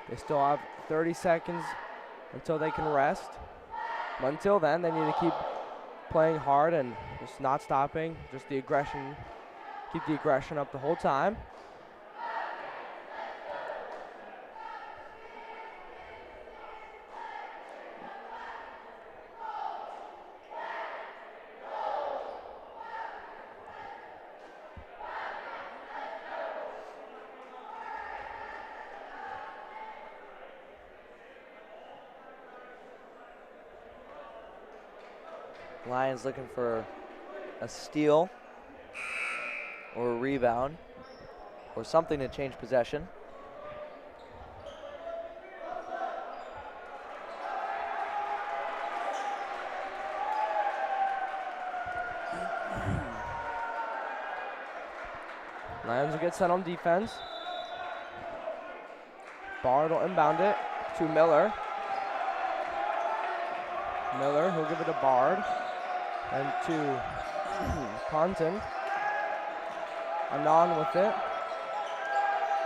They still have 30 seconds until they can rest. But until then, they need to keep playing hard and just not stopping. Just the aggression, keep the aggression up the whole time. Lions looking for a steal or a rebound or something to change possession. Lions will get set on defense. Bard will inbound it to Miller. Miller, he'll give it to Bard. And to Ponton. Anon with it.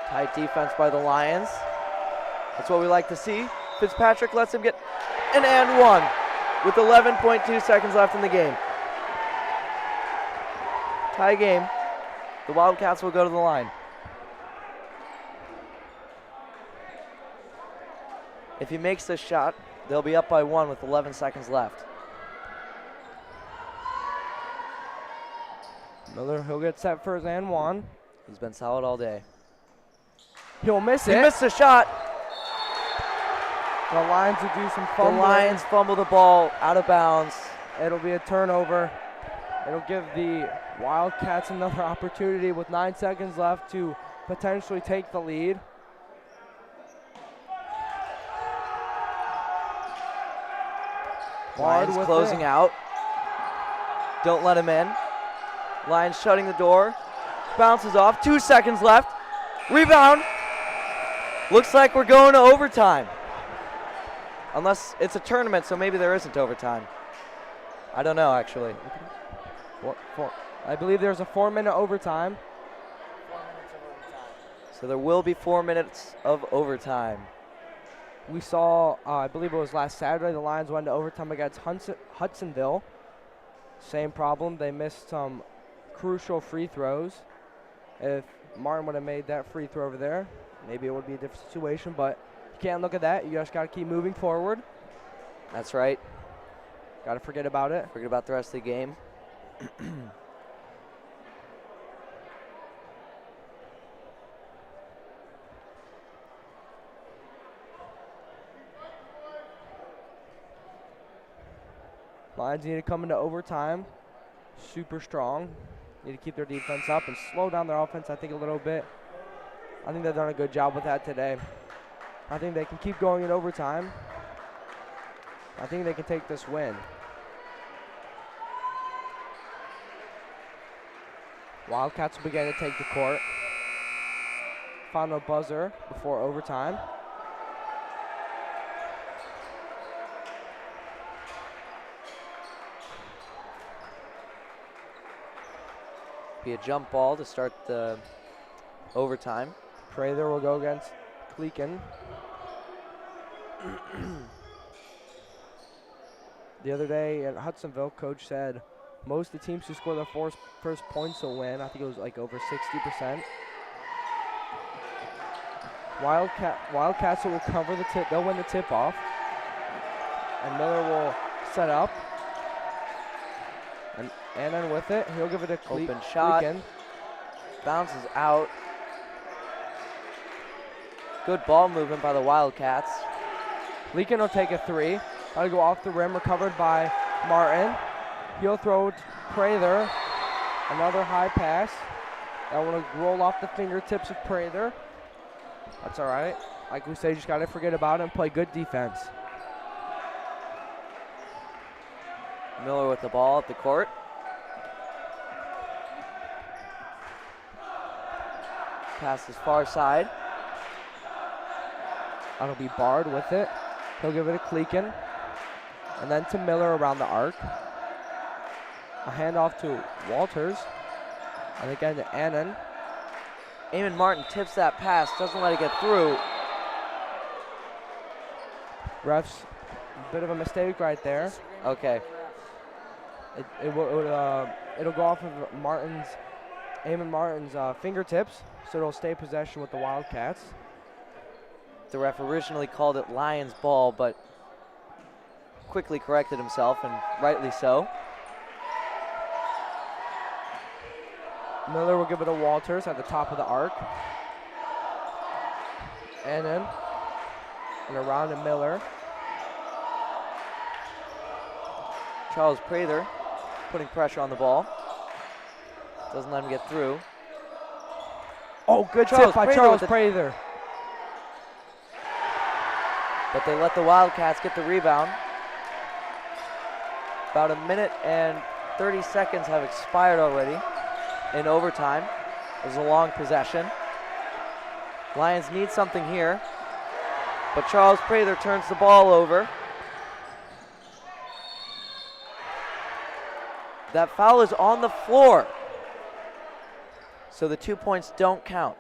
Tight defense by the Lions. That's what we like to see. Fitzpatrick lets him get an and one with 11.2 seconds left in the game. Tie game. The Wildcats will go to the line. If he makes this shot, they'll be up by 1 with 11 seconds left. Miller, he'll get set for his and one. He's been solid all day. He'll miss it. He missed the shot. The Lions will do some fumbling. The Lions fumble the ball out of bounds. It'll be a turnover. It'll give the Wildcats another opportunity with 9 seconds left to potentially take the lead. Lions closing out. Don't let him in. Lions shutting the door. Bounces off. 2 seconds left. Rebound. Looks like we're going to overtime. Unless it's a tournament, so maybe there isn't overtime. I don't know, actually. I believe there's a 4-minute overtime. 4 minutes of overtime. So there will be 4 minutes of overtime. We saw, I believe it was last Saturday, the Lions went to overtime against Hudsonville. Same problem. They missed some crucial free throws. If Martin would have made that free throw over there, maybe it would be a different situation, but you can't look at that. You just got to keep moving forward. That's right. Got to forget about it. Forget about the rest of the game. Lions need to come into overtime super strong. Need to keep their defense up and slow down their offense, I think, a little bit. I think they've done a good job with that today. I think they can keep going in overtime. I think they can take this win. Wildcats will begin to take the court. Final buzzer before overtime. Be a jump ball to start the overtime. Prather will go against Kleeken. The other day at Hudsonville, coach said most of the teams who score their first points will win. I think it was like over 60%. Wildcats will cover the tip. They'll win the tip off. And Miller will set up. And then with it, he'll give it a open shot. Kleeken. Bounces out. Good ball movement by the Wildcats. Kleeken will take a three. That'll go off the rim, recovered by Martin. He'll throw Prather. Another high pass. That will roll off the fingertips of Prather. That's all right. Like we say, just got to forget about it and play good defense. Miller with the ball at the court. Passes far side. That'll be Bard with it. He'll give it to Kleeken. And then to Miller around the arc. A handoff to Walters. And again to Annan. Eamon Martin tips that pass, doesn't let it get through. Refs, a bit of a mistake right there. Okay. It'll go off of Eamon Martin's fingertips, so it'll stay possession with the Wildcats. The ref originally called it Lions ball, but quickly corrected himself, and rightly so. Miller will give it to Walters at the top of the arc. And around to Miller. Charles Prather putting pressure on the ball. Doesn't let him get through. Oh, good tip by Charles Prather. But they let the Wildcats get the rebound. About a minute and 30 seconds have expired already in overtime. It was a long possession. Lions need something here, but Charles Prather turns the ball over. That foul is on the floor, so the 2 points don't count.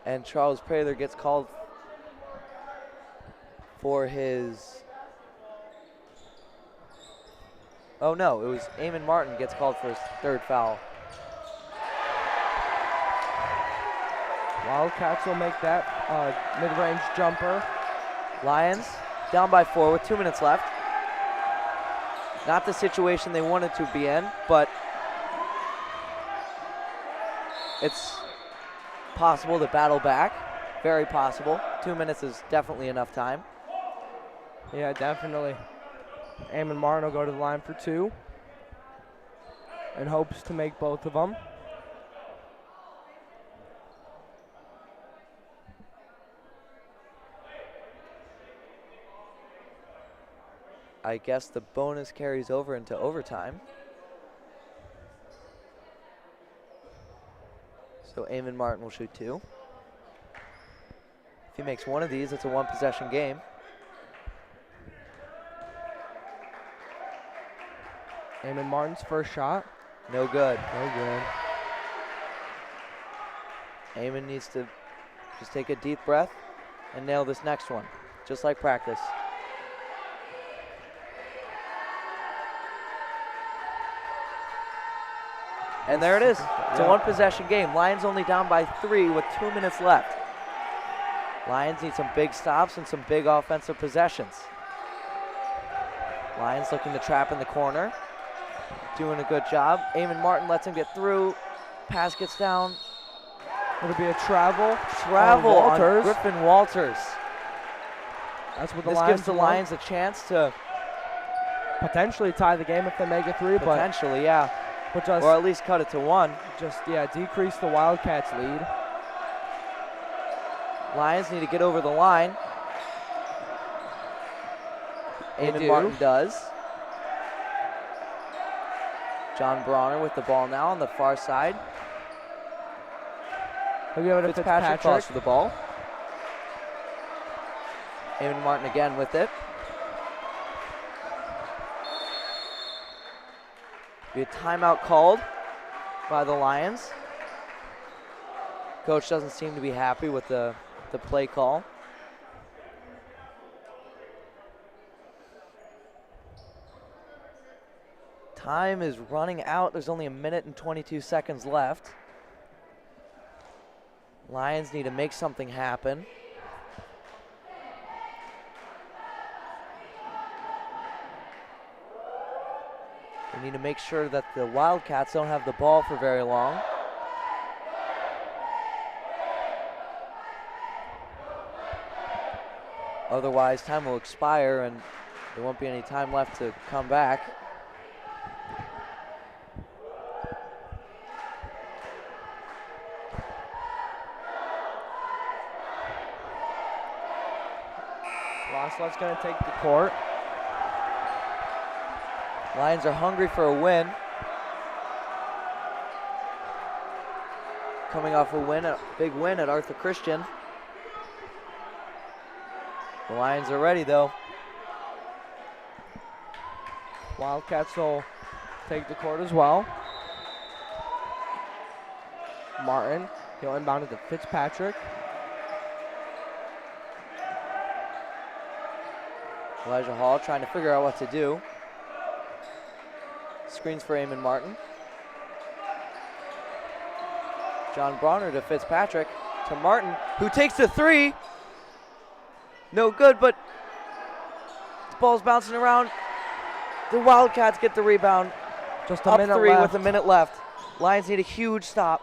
And Charles Prather gets called for his... Oh no, it was Eamon Martin gets called for his third foul. Wildcats will make that mid-range jumper. Lions down by 4 with 2 minutes left. Not the situation they wanted to be in, but it's possible to battle back. Very possible. 2 minutes is definitely enough time. Yeah, definitely. Eamon Martin will go to the line for 2 and hopes to make both of them. I guess the bonus carries over into overtime. So Eamon Martin will shoot 2. If he makes one of these, it's a 1-possession game. Eamon Martin's first shot. No good. No good. Eamon needs to just take a deep breath and nail this next one, just like practice. And there it is. It's a 1-possession game. Lions only down by 3 with 2 minutes left. Lions need some big stops and some big offensive possessions. Lions looking to trap in the corner. Doing a good job. Eamon Martin lets him get through. Pass gets down. It'll be a travel. Travel on Griffin Walters. That's what the This Lions gives the want. Lions a chance to Potentially tie the game if they make it 3, potentially, yeah. but just Or at least cut it to 1. decrease the Wildcats' lead. Lions need to get over the line. Eamon Martin does. John Bronner with the ball now on the far side. He'll give it to Fitzpatrick calls Fitzpatrick. for the ball. Eamon Martin again with it. Be a timeout called by the Lions. Coach doesn't seem to be happy with the play call. Time is running out. There's only 1 minute and 22 seconds left. Lions need to make something happen. They need to make sure that the Wildcats don't have the ball for very long. Otherwise, time will expire and there won't be any time left to come back. Waslet's going to take the court. Lions are hungry for a win. Coming off a big win at Arthur Christian. The Lions are ready though. Wildcats will take the court as well. Martin, he'll inbound it to Fitzpatrick. Elijah Hall trying to figure out what to do. Screens for Eamon Martin. John Bronner to Fitzpatrick to Martin, who takes the 3. No good, but the ball's bouncing around. The Wildcats get the rebound. Just a Up minute 3 left. with a minute left. Lions need a huge stop.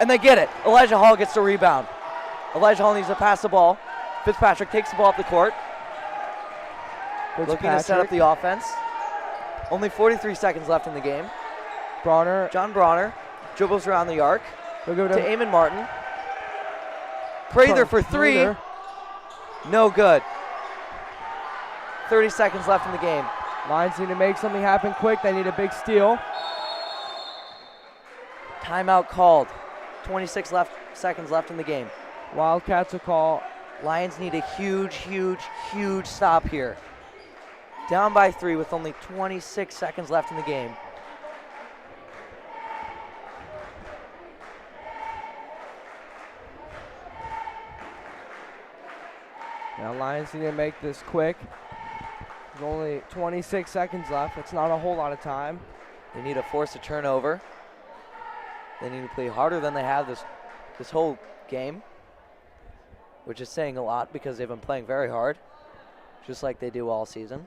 And they get it. Elijah Hall gets the rebound. Elijah Hall needs to pass the ball. Fitzpatrick takes the ball up the court. Looking to set up the offense. Only 43 seconds left in the game. Bronner. John Bronner dribbles around the arc We'll go to Eamon Martin. Prather for 3. Prather. No good. 30 seconds left in the game. Lions need to make something happen quick. They need a big steal. Timeout called. 26 seconds left in the game. Wildcats will call. Lions need a huge, huge, huge stop here. Down by 3 with only 26 seconds left in the game. Now Lions need to make this quick. There's only 26 seconds left. It's not a whole lot of time. They need to force a turnover. They need to play harder than they have this whole game, which is saying a lot because they've been playing very hard, just like they do all season.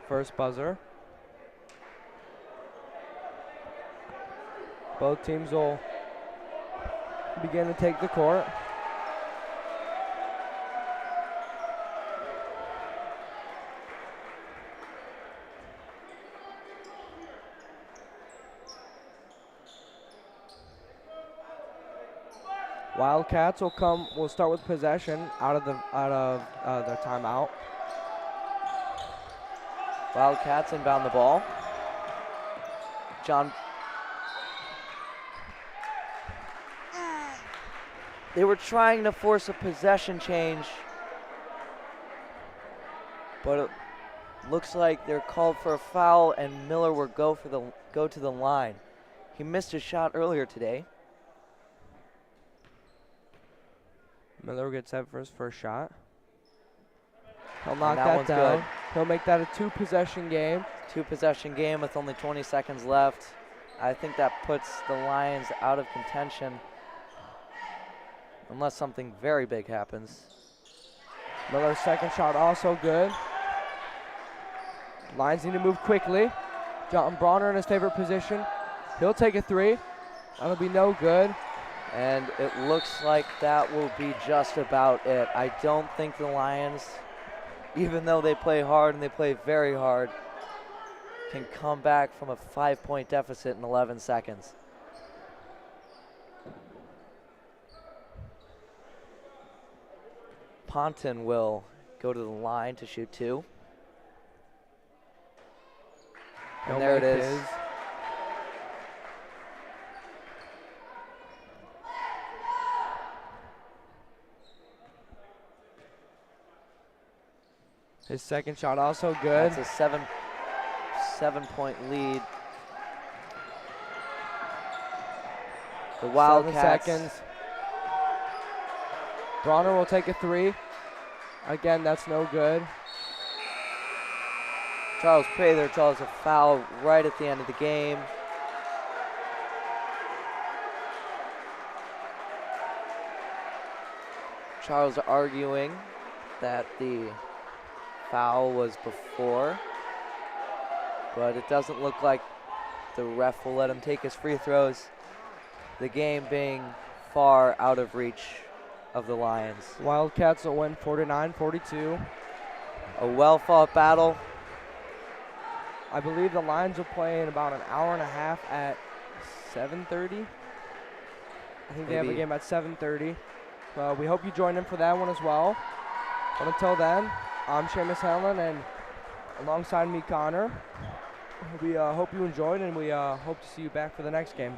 First buzzer. Both teams will begin to take the court. Wildcats will start with possession out of their timeout. Wildcats inbound the ball. They were trying to force a possession change, but it looks like they're called for a foul and Miller will go to the line. He missed his shot earlier today. Miller gets set for his first shot. He'll knock that down. Good. He'll make that a 2-possession game. 2-possession game with only 20 seconds left. I think that puts the Lions out of contention unless something very big happens. Miller's second shot also good. Lions need to move quickly. John Bronner in his favorite position. He'll take a 3. That'll be no good. And it looks like that will be just about it. I don't think the Lions, even though they play hard and they play very hard, can come back from a 5-point deficit in 11 seconds. Ponton will go to the line to shoot 2. And there it is. His second shot also good. That's a 7-point lead. The Wildcats. 7 seconds. Bronner will take a 3. Again, that's no good. Charles Prather draws a foul right at the end of the game. Charles arguing that the foul was before, but it doesn't look like the ref will let him take his free throws. The game being far out of reach of the Lions. Wildcats will win 49-42. A well-fought battle. I believe the Lions will play in about an hour and a half at 7:30. I think they have a game at 7:30. We hope you join in for that one as well. But until then, I'm Seamus Hanlon, and alongside me, Connor. We hope you enjoyed, and we hope to see you back for the next game.